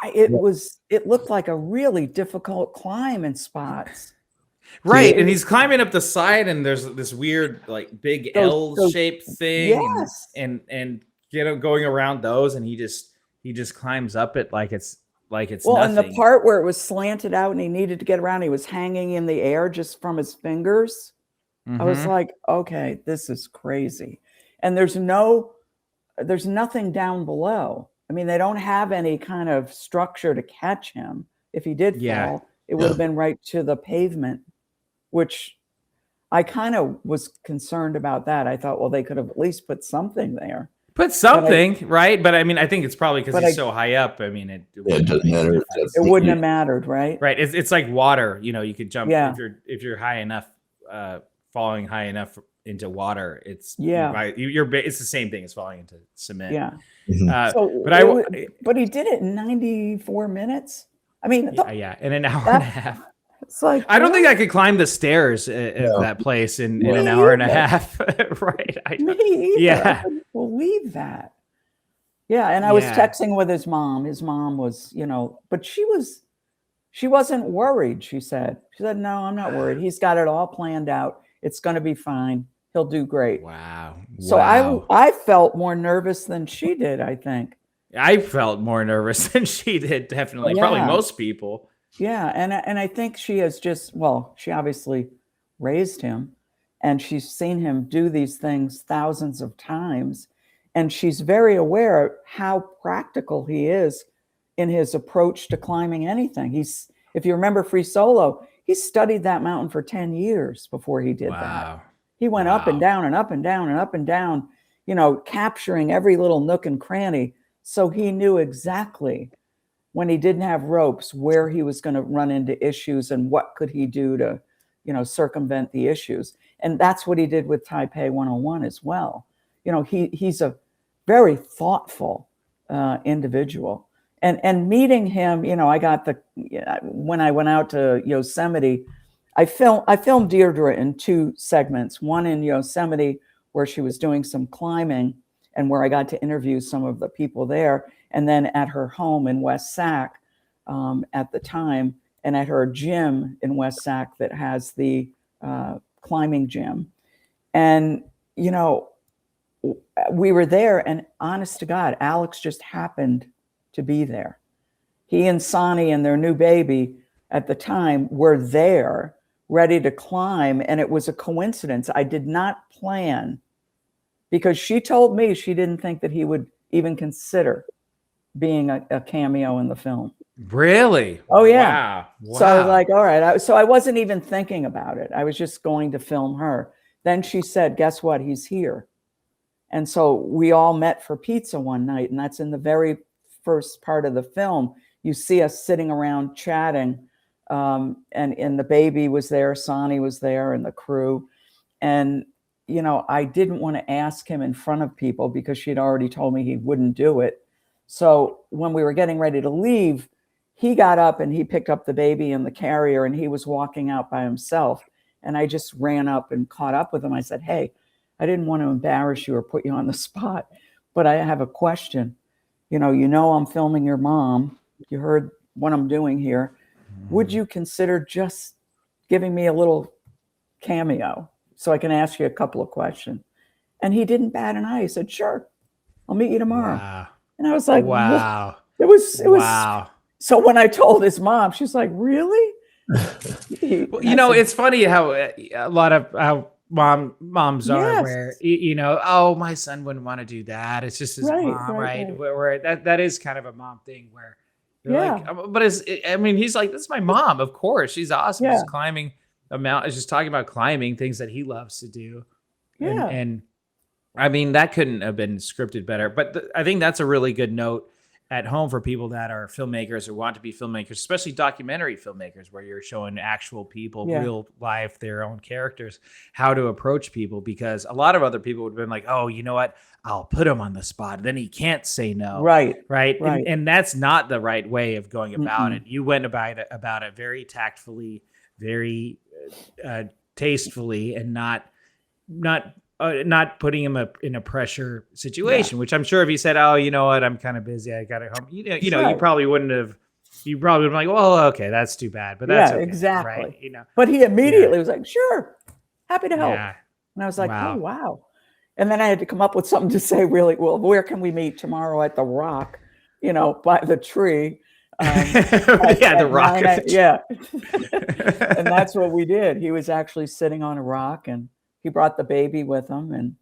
It looked like a really difficult climb in spots. Right. And he's climbing up the side and there's this weird, like big L-shaped thing. Yes. And going around those and he just climbs up it like it's nothing. And the part where it was slanted out and he needed to get around, he was hanging in the air just from his fingers. I was like, okay, this is crazy. And there's nothing down below. I mean, they don't have any kind of structure to catch him. If he did fall, it would have been right to the pavement, which I kind of was concerned about that. I thought, well, they could have at least put something there. Right? But I mean, I think it's probably because he's so high up. I mean, it doesn't matter. It wouldn't have mattered, right? Right. It's like water. You could jump if you're high enough, falling high enough into water. It's it's the same thing as falling into cement. Yeah. But he did it in 94 minutes. I mean, in an hour and a half. It's like I don't think I could climb the stairs at that place in an hour and a half. Right. I couldn't believe that. Yeah. And I was texting with his mom. His mom was, but she wasn't worried. She said, no, I'm not worried. He's got it all planned out. It's going to be fine. He'll do great. Wow. So I felt more nervous than she did, I think. I felt more nervous than she did, definitely. Probably most people. Yeah. And I think she has she obviously raised him and she's seen him do these things thousands of times. And she's very aware of how practical he is in his approach to climbing anything. If you remember Free Solo, he studied that mountain for 10 years before he did that. He went up and down and up and down and up and down, capturing every little nook and cranny. So he knew exactly when he didn't have ropes, where he was going to run into issues and what could he do to, circumvent the issues. And that's what he did with Taipei 101 as well. He's a very thoughtful individual. And meeting him, I got when I went out to Yosemite, I filmed Diedra in 2 segments, one in Yosemite where she was doing some climbing and where I got to interview some of the people there, and then at her home in West Sac at the time, and at her gym in West Sac that has the climbing gym. And, we were there, and honest to God, Alex just happened to be there. He and Sonny and their new baby at the time were there, ready to climb, and it was a coincidence. I did not plan, because she told me she didn't think that he would even consider being a cameo in the film. Really? Oh, yeah. Wow. So I was like, all right. So I wasn't even thinking about it. I was just going to film her. Then she said, guess what? He's here. And so we all met for pizza one night, and that's in the very first part of the film. You see us sitting around chatting, and the baby was there, Sonny was there, and the crew. And, I didn't want to ask him in front of people because she'd already told me he wouldn't do it. So when we were getting ready to leave, he got up and he picked up the baby in the carrier, and he was walking out by himself. And I just ran up and caught up with him. I said, hey, I didn't want to embarrass you or put you on the spot, but I have a question. You know, I'm filming your mom. You heard what I'm doing here. Would you consider just giving me a little cameo so I can ask you a couple of questions? And he didn't bat an eye. He said, sure, I'll meet you tomorrow. Wow. And I was like, wow. It was. Wow. So when I told his mom, she's like, really? Well, you know, it's funny how a lot of how moms are, Yes. where you know, oh, my son wouldn't want to do that. It's just his mom, right? Where that is kind of a mom thing where you're like, but I mean, he's like, that's my mom, of course, she's awesome. Yeah. She's climbing a mountain, just talking about climbing, things that he loves to do. Yeah. And I mean, that couldn't have been scripted better. But I think that's a really good note at home for people that are filmmakers or want to be filmmakers, especially documentary filmmakers, where you're showing actual people, real life, their own characters, how to approach people. Because a lot of other people would have been like, oh, you know what? I'll put him on the spot. Then he can't say no. Right. And that's not the right way of going about it. You went about it very tactfully, very tastefully, and not putting him in a pressure situation, which I'm sure if he said, oh, you know what, I'm kind of busy, I got to home, you know, you probably wouldn't have, you probably would have been like, well, okay, that's too bad, but that's okay, exactly. Right? You know, but he immediately was like, sure, happy to help. Yeah. And I was like, oh, wow. And then I had to come up with something to say, really, well, where can we meet tomorrow at the rock, you know, by the tree? The rock. And that's what we did. He was actually sitting on a rock, and he brought the baby with him. And,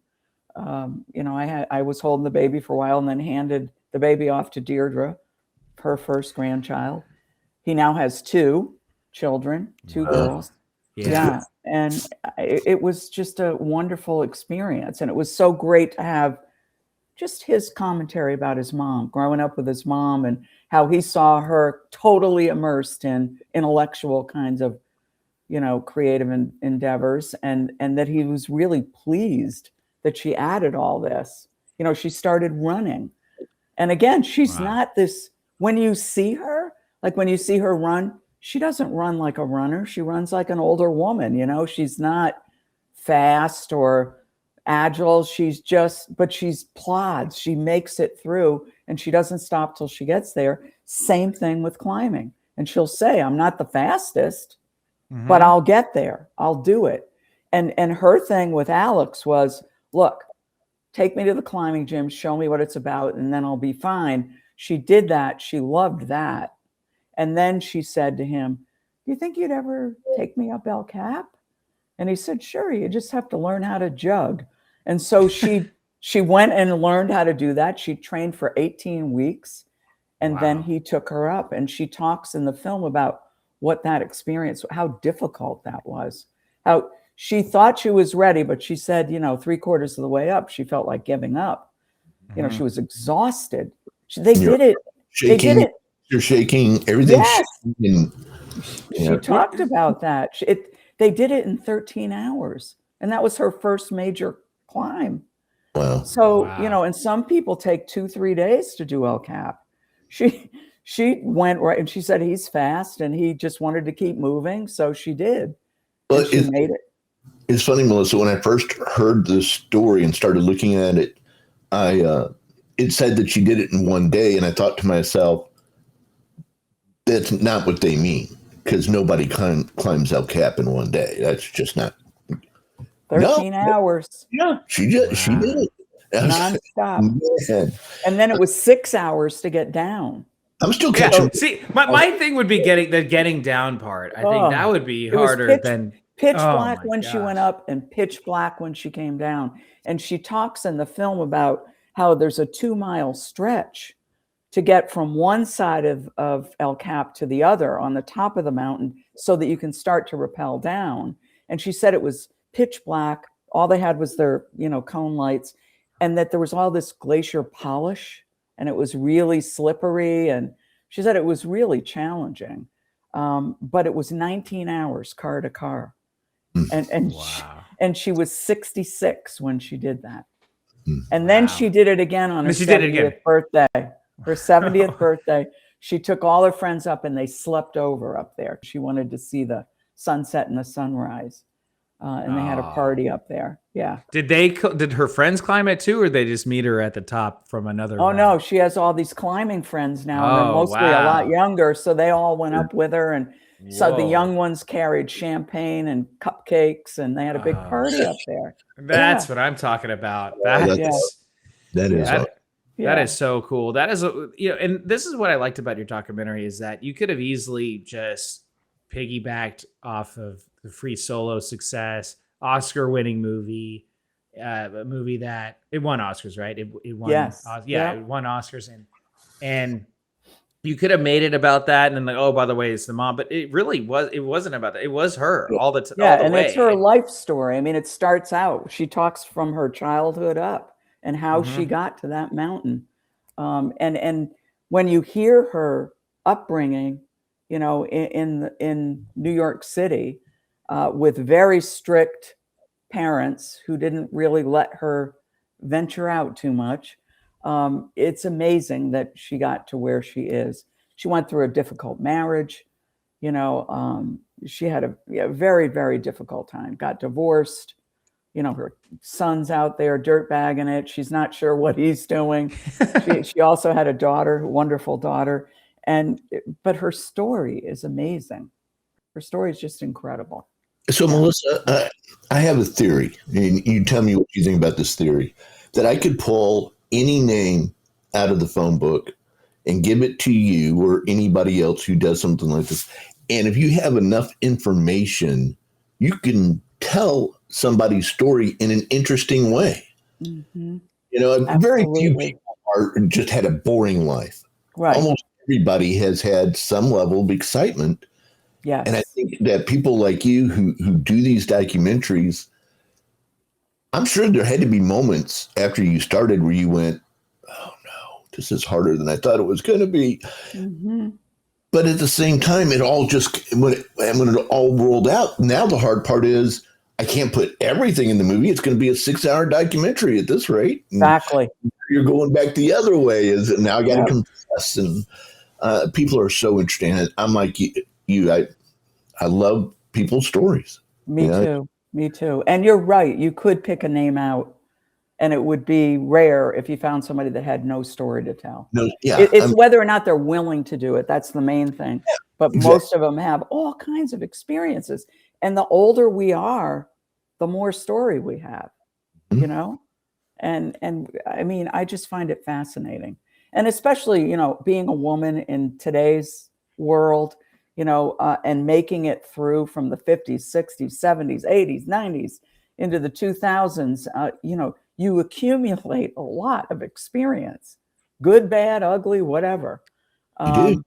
you know, I was holding the baby for a while and then handed the baby off to Diedra, her first grandchild. He now has 2 children, 2 girls. Yeah. And it was just a wonderful experience. And it was so great to have just his commentary about his mom, growing up with his mom, and how he saw her totally immersed in intellectual kinds of, you know, creative endeavors, and that he was really pleased that she added all this. You know, she started running. And again, she's not this, when you see her run, she doesn't run like a runner. She runs like an older woman, you know, she's not fast or agile. She's plods. She makes it through, and she doesn't stop till she gets there. Same thing with climbing. And she'll say, I'm not the fastest, but I'll get there. I'll do it. And her thing with Alex was, look, take me to the climbing gym, show me what it's about, and then I'll be fine. She did that. She loved that. And then she said to him, do you think you'd ever take me up El Cap? And he said, sure, you just have to learn how to jug. And so she went and learned how to do that. She trained for 18 weeks. And then he took her up. And she talks in the film about what that experience, how difficult that was. How she thought she was ready, but she said, you know, 3/4 of the way up, she felt like giving up. You know, she was exhausted. They did it. Shaking, they did it. You're shaking. Everything's shaking. She talked about that. They did it in 13 hours. And that was her first major climb. Wow. So, you know, and some people take 2-3 days to do El Cap. She went right, and she said he's fast and he just wanted to keep moving. So she did. Well, she made it. It's funny, Melissa, when I first heard this story and started looking at it, it said that she did it in 1 day. And I thought to myself, that's not what they mean, because nobody climbs El Cap in 1 day. That's just not. 13 hours. Yeah, she did it. Nonstop. And then it was 6 hours to get down. I'm still catching. See, my thing would be getting down part. I think that would be harder than pitch black when she went up and pitch black when she came down. And she talks in the film about how there's a 2-mile stretch to get from one side of El Cap to the other on the top of the mountain so that you can start to rappel down. And she said it was pitch black. All they had was their, you know, cone lights, and that there was all this glacier polish, and it was really slippery. And she said it was really challenging. But it was 19 hours car to car. And she was 66 when she did that. And then she did it again on her 70th birthday. Her 70th birthday, she took all her friends up and they slept over up there. She wanted to see the sunset and the sunrise. and they had a party up there. Yeah. Did her friends climb it too, or they just meet her at the top from another? Oh round? no, she has all these climbing friends now. And they're Oh, mostly a lot wow. younger, so they all went up with her, and so the Whoa. young ones carried champagne and cupcakes, and they had a big Oh. party up there. That's what I'm talking about. Yeah, That Yeah. is that is that, awesome. that Yeah. is so cool. That is and this is what I liked about your documentary is that you could have easily just piggybacked off of the Free Solo success, Oscar-winning movie, a movie that it won Oscars, right? It won. Yes. Yeah, it won Oscars, and you could have made it about that, and then like, oh, by the way, it's the mom. But it really was. It wasn't about that. It was her all the Yeah, all the and way. it's her life story. I mean, it starts out. She talks from her childhood up and how she got to that mountain. And when you hear her upbringing, you know, in New York City, with very strict parents who didn't really let her venture out too much, it's amazing that she got to where she is. She went through a difficult marriage. You know, she had a very, very difficult time, got divorced. You know, her son's out there dirtbagging it. She's not sure what he's doing. She also had a daughter, a wonderful daughter. But her story is amazing. Her story is just incredible. So, Melissa, I have a theory, and you tell me what you think about this theory, that I could pull any name out of the phone book and give it to you or anybody else who does something like this. And if you have enough information, you can tell somebody's story in an interesting way. Mm-hmm. You know, very few Absolutely. people are just had a boring life. Right. Almost everybody has had some level of excitement. Yes. And I think that people like you who do these documentaries, I'm sure there had to be moments after you started where you went, oh no, this is harder than I thought it was going to be. Mm-hmm. But at the same time, it all just, when it all rolled out, now the hard part is I can't put everything in the movie. It's going to be a 6-hour documentary at this rate. And Exactly. you're going back the other way. Is now I got to confess. And people are so interested in it. I'm like you. I love people's stories. Me you know? too. Me too. And you're right. You could pick a name out, and it would be rare if you found somebody that had no story to tell. No, yeah, It's whether or not they're willing to do it. That's the main thing. But exactly. most of them have all kinds of experiences. And the older we are, the more story we have, you know? And I mean, I just find it fascinating. And especially, you know, being a woman in today's world, you know, and making it through from the 50s, 60s, 70s, 80s, 90s into the 2000s, you know, you accumulate a lot of experience, good, bad, ugly, whatever. And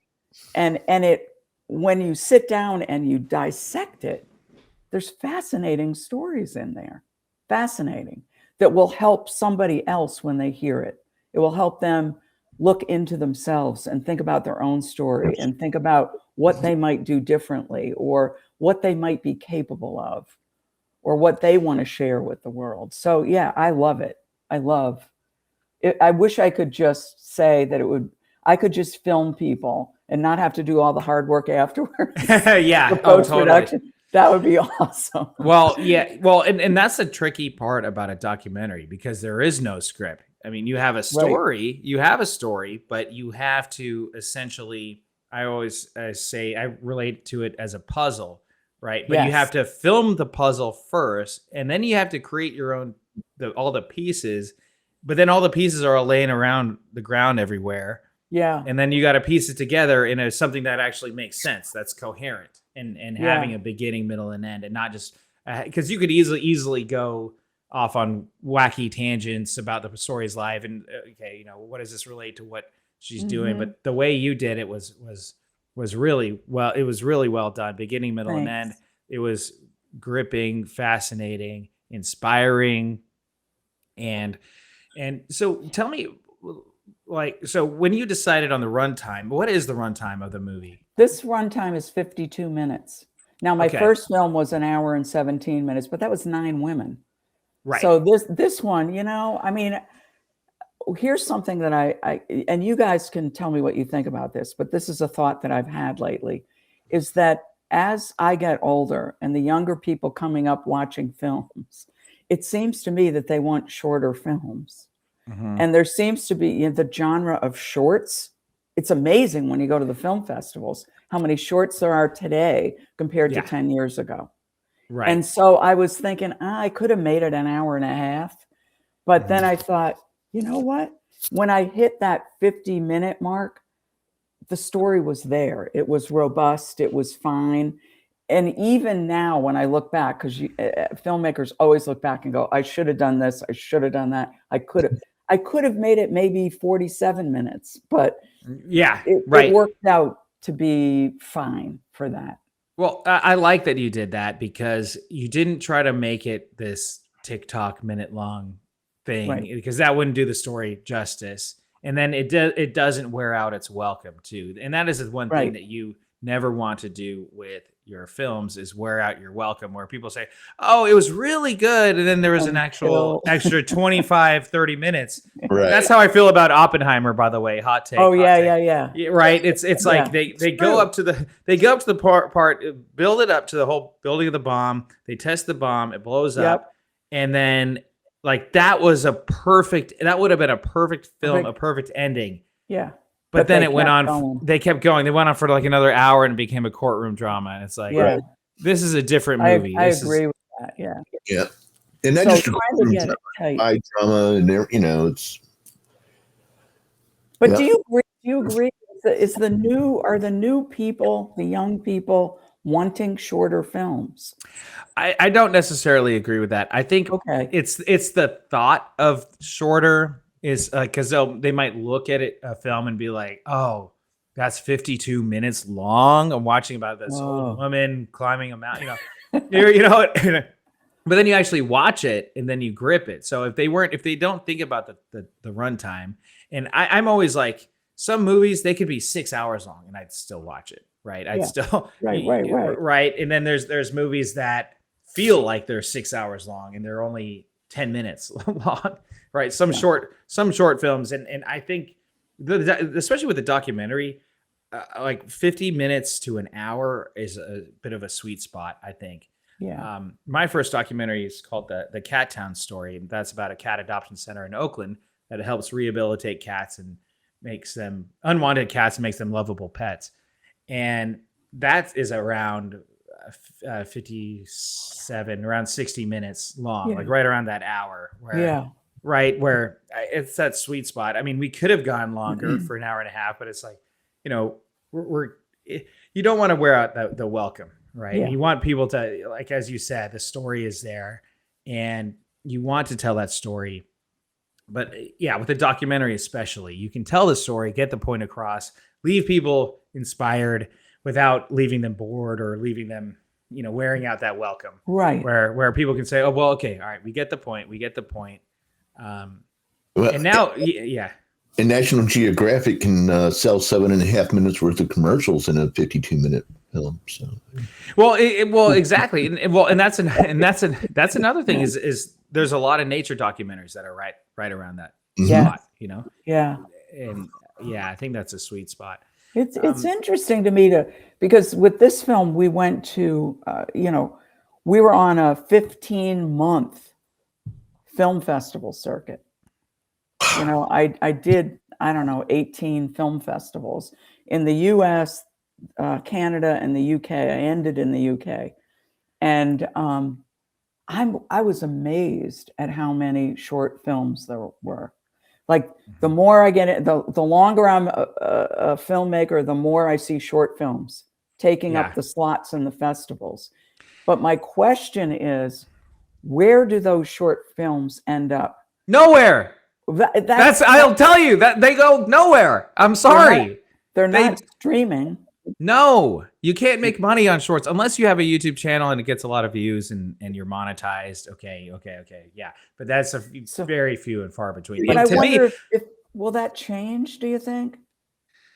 it, when you sit down and you dissect it, there's fascinating stories in there, fascinating, that will help somebody else when they hear it. It will help them look into themselves and think about their own story and think about what they might do differently or what they might be capable of or what they want to share with the world. So yeah, I love it. I love it. I wish I could just say that I could just film people and not have to do all the hard work afterwards. Yeah. The post-production. That would be awesome. Well, yeah. Well, and that's the tricky part about a documentary because there is no script. I mean, you have a story, but you have to essentially, I always say, I relate to it as a puzzle, right? But you have to film the puzzle first, and then you have to create your own, all the pieces, but then all the pieces are all laying around the ground everywhere. Yeah. And then you got to piece it together into something that actually makes sense, that's coherent, and having a beginning, middle, and end, and not just, because you could easily go off on wacky tangents about the story's life and okay, you know, what does this relate to what she's doing? But the way you did it was really well. It was really well done, beginning, middle, and end. It was gripping, fascinating, inspiring, and so tell me, like, so when you decided on the runtime, what is the runtime of the movie? This runtime is 52 minutes. Now, my first film was an hour and 17 minutes, but that was 9 women. Right. So this one, you know, I mean, here's something that I and you guys can tell me what you think about this, but this is a thought that I've had lately, is that as I get older and the younger people coming up watching films, it seems to me that they want shorter films. And there seems to be in the genre of shorts. It's amazing when you go to the film festivals, how many shorts there are today compared to 10 years ago. Right. And so I was thinking, I could have made it an hour and a half. But then I thought, you know what? When I hit that 50-minute mark, the story was there. It was robust. It was fine. And even now, when I look back, because filmmakers always look back and go, I should have done this. I should have done that. I could have made it maybe 47 minutes, but it worked out to be fine for that. Well, I like that you did that because you didn't try to make it this TikTok minute long thing because that wouldn't do the story justice. And then it doesn't wear out its welcome too. And that is the one thing that you never want to do with your films is wear out your welcome, where people say, oh, it was really good. And then there was an actual extra 25, 30 minutes. Right. That's how I feel about Oppenheimer, by the way. Hot take. Oh, hot yeah. take. Right. It's like they go up to the part, build it up to the whole building of the bomb. They test the bomb. It blows up. And then like that would have been a perfect film, a perfect ending. Yeah. But then it went on. They kept going. They went on for like another hour and it became a courtroom drama. And it's like, this is a different movie. I agree with that. Yeah. Yeah. And that just high drama and it's. But do you agree? Are the new people, the young people wanting shorter films? I don't necessarily agree with that. I think it's the thought of shorter is because they might look at a film and be like, oh, that's 52 minutes long. I'm watching about this old woman climbing a mountain, but then you actually watch it and then you grip it. So if they don't think about the runtime, and I'm always like, some movies, they could be 6 hours long and I'd still watch it. Right. I'd still right. And then there's movies that feel like they're 6 hours long and they're only 10 minutes long. Right. Some short films. And I think especially with the documentary, like 50 minutes to an hour is a bit of a sweet spot, I think. Yeah. My first documentary is called the Capitan story. And that's about a cat adoption center in Oakland that helps rehabilitate cats and makes them unwanted cats and makes them lovable pets. And that is around 57, around 60 minutes long, like right around that hour. Right. Where it's that sweet spot. I mean, we could have gone longer for an hour and a half, but it's like, you don't want to wear out the welcome, right? Yeah. You want people to, like, as you said, the story is there and you want to tell that story. But with the documentary, especially, you can tell the story, get the point across, leave people inspired without leaving them bored or leaving them, wearing out that welcome. Right. Where people can say, oh, well, okay. All right. We get the point. And now, And National Geographic can sell 7.5 minutes worth of commercials in a 52-minute film. So, exactly. And that's another thing is there's a lot of nature documentaries that are right around that spot, Yeah. And I think that's a sweet spot. It's interesting to me because with this film, we went to, we were on a 15-month film festival circuit. I did, 18 film festivals in the US, Canada, and the UK. I ended in the UK. And I was amazed at how many short films there were. Like the more I get it, the longer I'm a filmmaker, the more I see short films taking up the slots in the festivals. But my question is, where do those short films end up? Nowhere. I'll tell you that they go nowhere. I'm sorry. They're not streaming. No, you can't make money on shorts unless you have a YouTube channel and it gets a lot of views and you're monetized. Okay. Yeah. But that's very few and far between. But I wonder if will that change, do you think?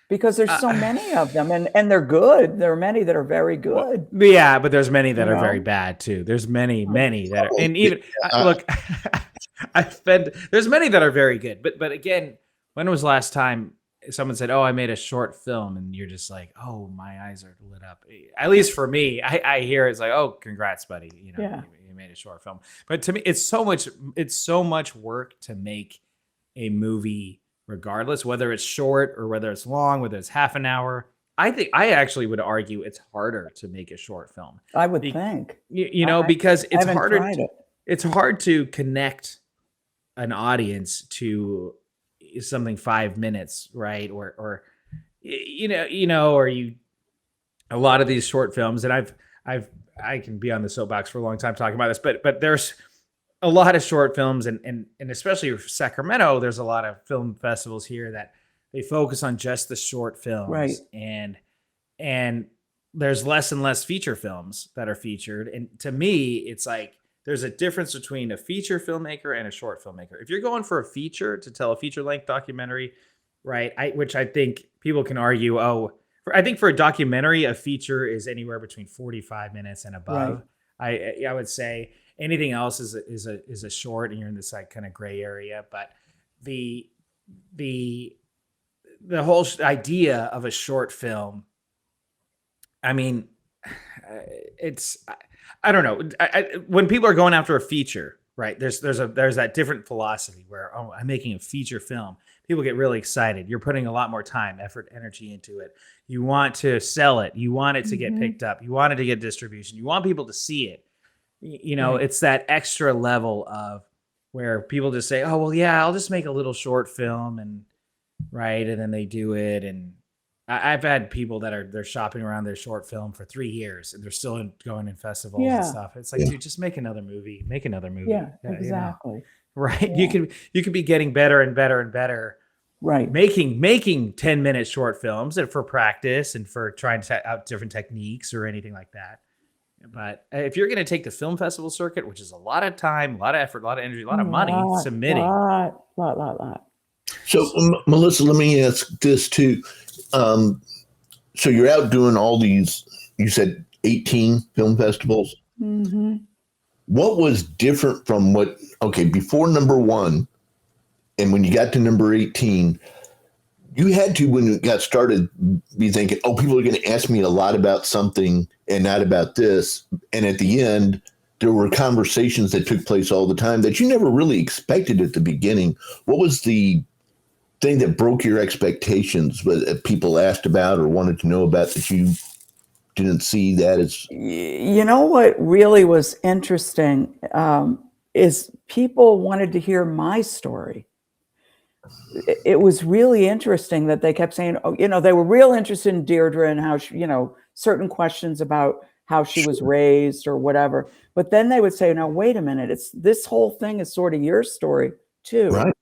Because there's so many of them and they're good. There are many that are very good. Yeah, but there's many that are very bad too. There's many that are, and even look, there's many that are very good. But again, when was the last time someone said, "Oh, I made a short film," and you're just like, "Oh, my eyes are lit up." At least for me, I hear it's like, "Oh, congrats, buddy! You know, Yeah. you made a short film." But to me, it's so much work to make a movie, regardless whether it's short or whether it's long, whether it's half an hour. I actually would argue it's harder to make a short film. I would think. You know, because it's haven't harder. tried it. It's hard to connect an audience to something 5 minutes, right? Or or a lot of these short films, and I can be on the soapbox for a long time talking about this, but there's a lot of short films, and especially for Sacramento, there's a lot of film festivals here that they focus on just the short films, Right. and there's less and less feature films that are featured. And to me, it's like there's a difference between a feature filmmaker and a short filmmaker. If you're going for a feature to tell a feature length documentary, right? Which I think people can argue, I think for a documentary, a feature is anywhere between 45 minutes and above. I would say anything else is a short, and you're in this like kind of gray area. But the whole idea of a short film, I mean, I don't know. When people are going after a feature, right? There's that different philosophy where, oh, I'm making a feature film. People get really excited. You're putting a lot more time, effort, energy into it. You want to sell it. You want it to get picked up. You want it to get distribution. You want people to see it. It's that extra level of where people just say, oh, well, yeah, I'll just make a little short film, and then they do it. And I've had people that they're shopping around their short film for 3 years, and they're still going in festivals and stuff. It's like, dude, just make another movie. Yeah, exactly. Right. Yeah. You can be getting better and better and better. Right. Making 10-minute short films and for practice and for trying out different techniques or anything like that. But if you're going to take the film festival circuit, which is a lot of time, a lot of effort, a lot of energy, a lot of money submitting. Lot. So, Melissa, let me ask this too. So you're out doing all these, you said 18 film festivals. Mm-hmm. What was different from before number 1 and when you got to number 18, you had to, when it got started, be thinking, oh, people are going to ask me a lot about something and not about this. And at the end, there were conversations that took place all the time that you never really expected at the beginning. What was the thing that broke your expectations that people asked about or wanted to know about that you didn't see that as? You know what really was interesting is people wanted to hear my story. It was really interesting that they kept saying, they were real interested in Diedra and how she, certain questions about how she was raised or whatever. But then they would say, no, wait a minute, this whole thing is sort of your story too. Right.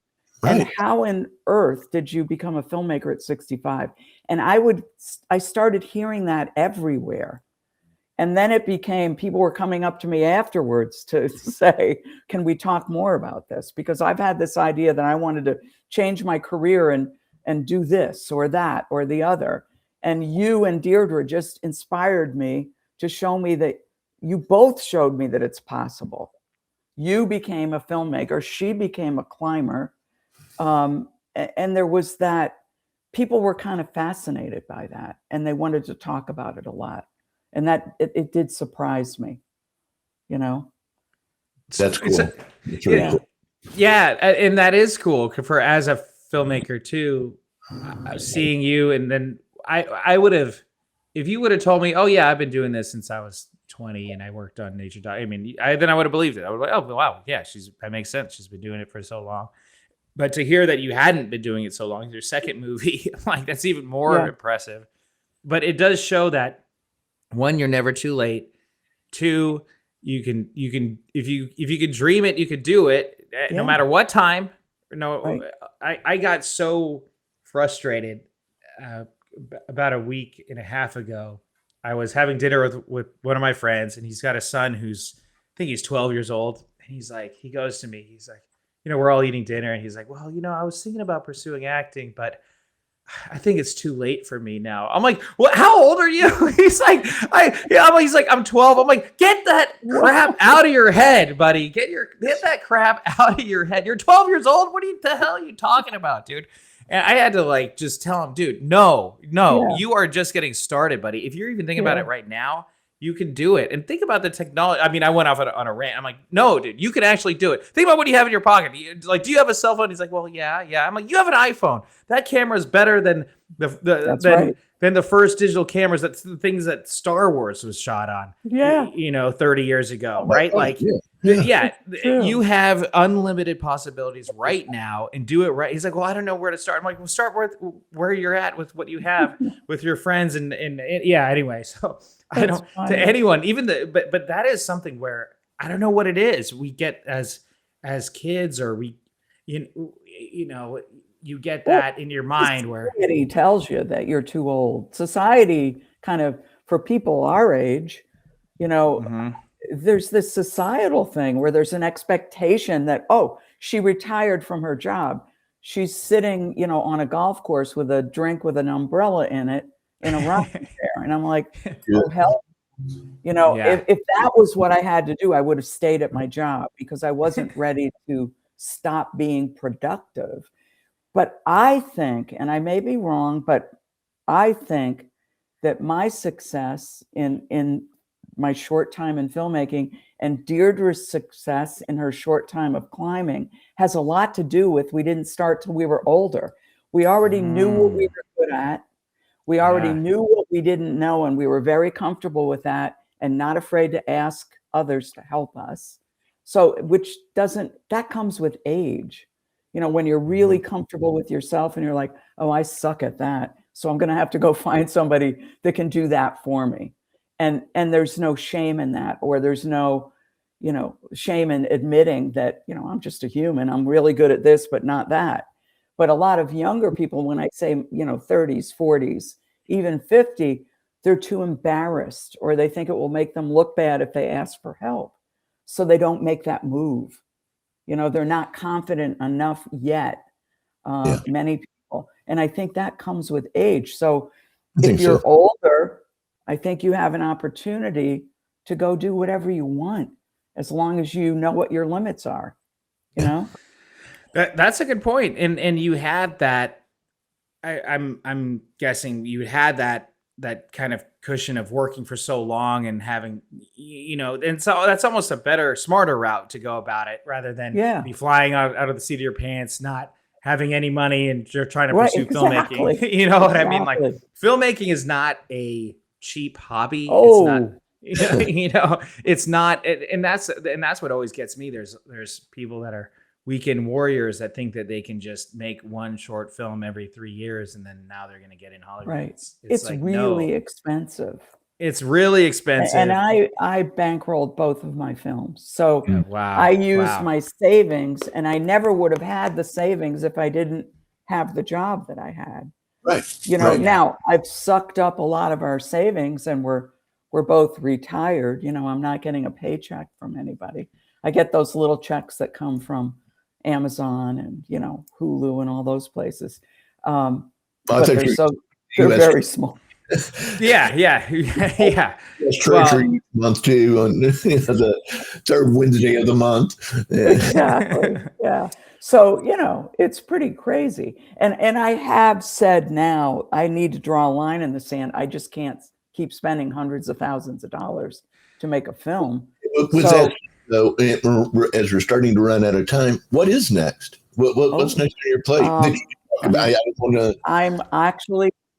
And how on earth did you become a filmmaker at 65? And I started hearing that everywhere. And then it became, people were coming up to me afterwards to say, can we talk more about this? Because I've had this idea that I wanted to change my career and do this or that or the other. And you and Diedra just inspired me to show me that you both showed me that it's possible. You became a filmmaker. She became a climber. And there was that, people were kind of fascinated by that, and they wanted to talk about it a lot. And that it did surprise me, That's cool. It's really cool. Yeah, and that is cool for as a filmmaker too. Seeing you, and then I would have, if you would have told me, oh yeah, I've been doing this since I was 20 and I worked on nature. Then I would have believed it. I would be like, oh wow, yeah, that makes sense. She's been doing it for so long. But to hear that you hadn't been doing it so long, your second movie, like that's even more impressive. But it does show that, one, you're never too late. Two, you can if you could dream it, you could do it, no matter what time. I got so frustrated about a week and a half ago. I was having dinner with one of my friends, and he's got a son who's, I think he's 12 years old. And he goes to me, he's like, we're all eating dinner, and he's like, well, I was thinking about pursuing acting, but I think it's too late for me now. I'm like, what? How old are you? He's like, he's like, I'm 12. I'm like, get that crap out of your head, buddy. Get that crap out of your head. You're 12 years old. What the hell are you talking about, dude? And I had to like just tell him, dude, no, Yeah. you are just getting started, buddy. If you're even thinking about Yeah. it right now, you can do it. And think about the technology. I mean, I went off on a rant. I'm like, no, dude, you can actually do it. Think about what you have in your pocket. Like, do you have a cell phone? He's like, well, yeah. I'm like, you have an iPhone. That camera is better than That's right. than the first digital cameras. That's the things that Star Wars was shot on. Yeah. 30 years ago, Oh my right? God, Like, yeah. True. you have unlimited possibilities right now and do it right. He's like, well, I don't know where to start. I'm like, well, start with where you're at with what you have with your friends and yeah. Anyway, so I That's don't funny. to anyone, even but that is something where I don't know what it is. We get as kids, or you know, you get that in your mind where Society tells you that you're too old. Society kind of, for people our age, you know, Mhm. there's this societal thing where there's an expectation that, oh, she retired from her job. She's sitting, you know, on a golf course with a drink with an umbrella in it in a rocking chair. And I'm like, oh, hell. You know, Yeah. if that was what I had to do, I would have stayed at my job because I wasn't ready to stop being productive. But I think, and I may be wrong, but I think that my success in my short time in filmmaking and Deidra's success in her short time of climbing has a lot to do with we didn't start till we were older. We already knew what we were good at. We already Yeah. knew what we didn't know, and we were very comfortable with that and not afraid to ask others to help us. So, that comes with age. You know, when you're really comfortable with yourself and you're like, oh, I suck at that. So I'm going to have to go find somebody that can do that for me. And there's no shame in that, or there's no, you know, shame in admitting that, you know, I'm just a human. I'm really good at this, but not that. But a lot of younger people, when I say, you know, 30s, 40s, even 50, they're too embarrassed, or they think it will make them look bad if they ask for help. So they don't make that move. You know, they're not confident enough yet, many people. And I think that comes with age. So if you're older, I think you have an opportunity to go do whatever you want, as long as you know what your limits are, you know? That's a good point. And you had that. I'm guessing you had that kind of cushion of working for so long and having, you know, and so that's almost a better, smarter route to go about it, rather than be flying out of the seat of your pants, not having any money, and you're trying to pursue filmmaking. You know what I mean? Like, filmmaking is not a cheap hobby. It's not, you know, it's not, and that's what always gets me. There's people that are weekend warriors that think that they can just make one short film every 3 years and then now they're going to get in Hollywood. Right. It's like, really expensive. It's really expensive. And I bankrolled both of my films. So wow. I used my savings, and I never would have had the savings if I didn't have the job that I had. Right. You know, now I've sucked up a lot of our savings, and we're both retired. You know, I'm not getting a paycheck from anybody. I get those little checks that come from Amazon and, you know, Hulu and all those places. But they're very small. Yeah. That's treasury month too, on the third Wednesday of the month. Exactly. Yeah. So, you know, it's pretty crazy. And I have said now I need to draw a line in the sand. I just can't keep spending hundreds of thousands of dollars to make a film. So, as we're starting to run out of time, what is next? What's next on your plate?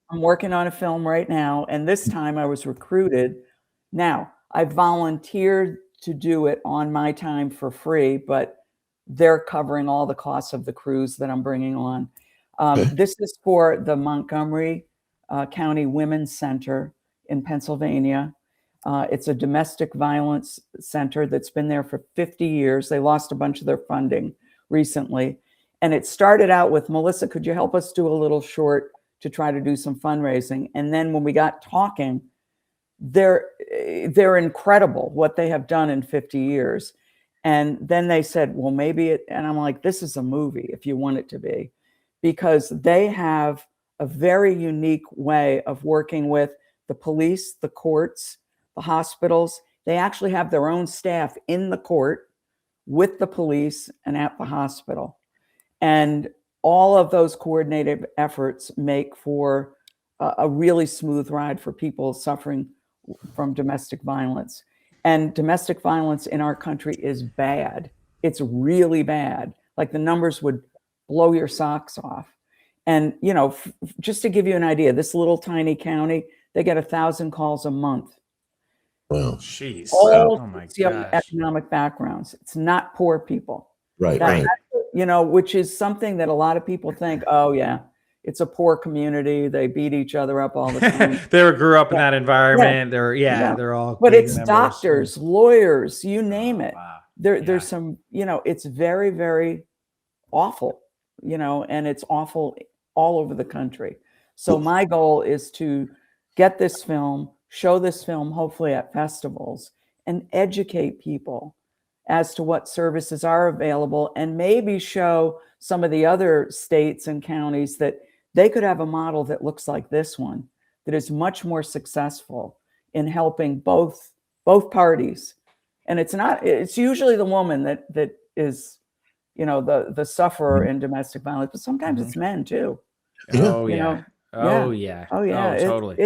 I'm working on a film right now, and this time I was recruited. Now, I volunteered to do it on my time for free, but they're covering all the costs of the crews that I'm bringing on. This is for the Montgomery County Women's Center in Pennsylvania. It's a domestic violence center that's been there for 50 years. They lost a bunch of their funding recently. And it started out with, Melissa, could you help us do a little short to try to do some fundraising? And then when we got talking, they're incredible what they have done in 50 years. And then they said, well, maybe and I'm like, this is a movie if you want it to be, because they have a very unique way of working with the police, the courts, the hospitals. They actually have their own staff in the court with the police and at the hospital. And all of those coordinated efforts make for a really smooth ride for people suffering from domestic violence. And domestic violence in our country is bad. It's really bad. Like the numbers would blow your socks off. And, you know, just to give you an idea, this little tiny county, they get 1,000 calls a month. Well, Jeez. All Oh my socioeconomic backgrounds. It's not poor people. right, That- right. You know, which is something that a lot of people think, oh yeah, it's a poor community. They beat each other up all the time. They grew up in that environment. Yeah. They're all. But gang it's members. doctors, lawyers, you name it. Wow. There's some, you know, it's very, very awful, you know, and it's awful all over the country. So my goal is to get this film, show this film, hopefully at festivals, and educate people as to what services are available, and maybe show some of the other states and counties that they could have a model that looks like this one, that is much more successful in helping both parties. And it's usually the woman that is, you know, the sufferer in domestic violence, but sometimes it's men too. Oh You yeah. know? Oh yeah. Oh yeah. Totally.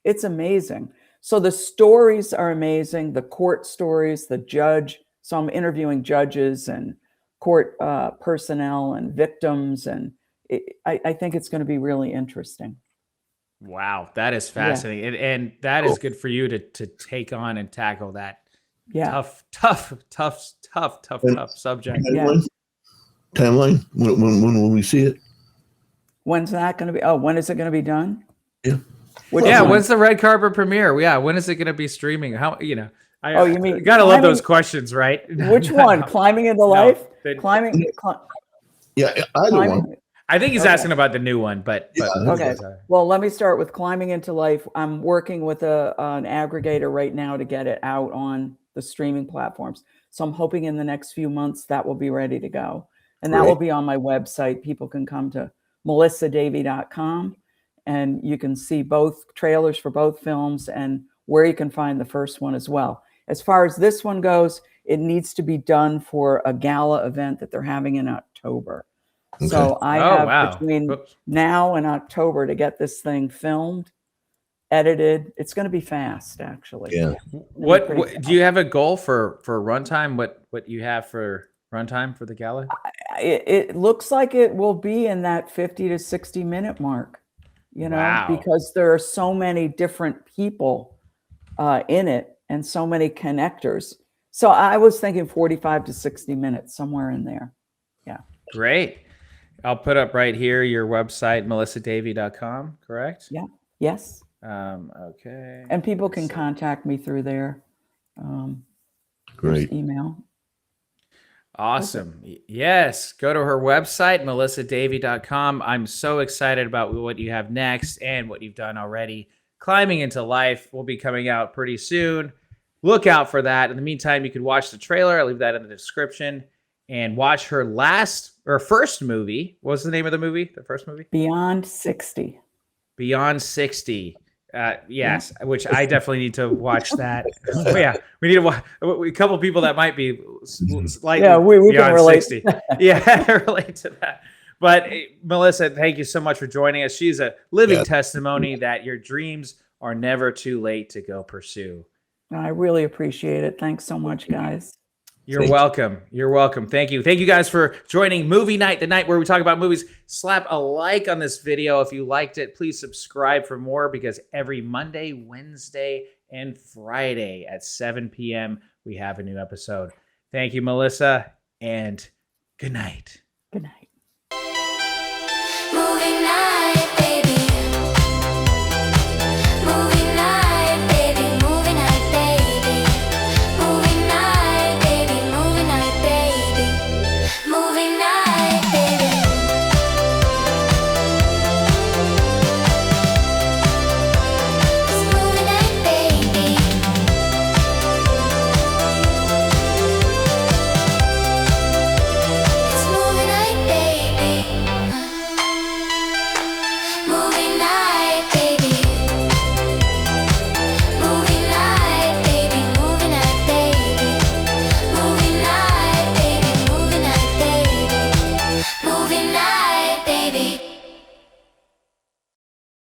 It's amazing. So the stories are amazing, the court stories, the judge. So I'm interviewing judges and court personnel and victims, and I think it's going to be really interesting. Wow, that is fascinating, and that is good for you to take on and tackle that tough subject. Timeline? When will we see it? When's that going to be? Oh, when is it going to be done? Yeah. When's the red carpet premiere? Yeah, when is it going to be streaming? How, you know? You mean gotta love those questions, right? Which one? Climbing into Life? Yeah, either one. I think he's asking about the new one, but okay. Well, let me start with Climbing into Life. I'm working with an aggregator right now to get it out on the streaming platforms. So I'm hoping in the next few months that will be ready to go. And that will be on my website. People can come to melissadavey.com and you can see both trailers for both films and where you can find the first one as well. As far as this one goes, it needs to be done for a gala event that they're having in October. Okay. So I have between now and October to get this thing filmed, edited. It's going to be fast, actually. Yeah. What do you have a goal for runtime? What you have for runtime for the gala? It looks like it will be in that 50 to 60 minute mark, you know, because there are so many different people in it and so many connectors. So I was thinking 45 to 60 minutes, somewhere in there. Yeah. Great. I'll put up right here your website, melissadavey.com, correct? Yeah. Yes. Okay. And people can contact me through there. Great. Email. Awesome. Yes. Go to her website, melissadavey.com. I'm so excited about what you have next and what you've done already. Climbing into Life will be coming out pretty soon. Look out for that. In the meantime, you could watch the trailer. I'll leave that in the description. And watch her first movie. What was the name of the movie? The first movie? Beyond 60. Beyond 60. Yes, which I definitely need to watch that. Oh, yeah, we need to watch a couple people that might be slightly we beyond can relate. 60. Yeah, relate to that. But Melissa, thank you so much for joining us. She's a living testimony that your dreams are never too late to go pursue. I really appreciate it. Thanks so much, guys. You're welcome. You're welcome. Thank you. Thank you guys for joining Movie Night, the night where we talk about movies. Slap a like on this video if you liked it. Please subscribe for more because every Monday, Wednesday, and Friday at 7 p.m. we have a new episode. Thank you, Melissa, and good night. Good night. Movie night, baby.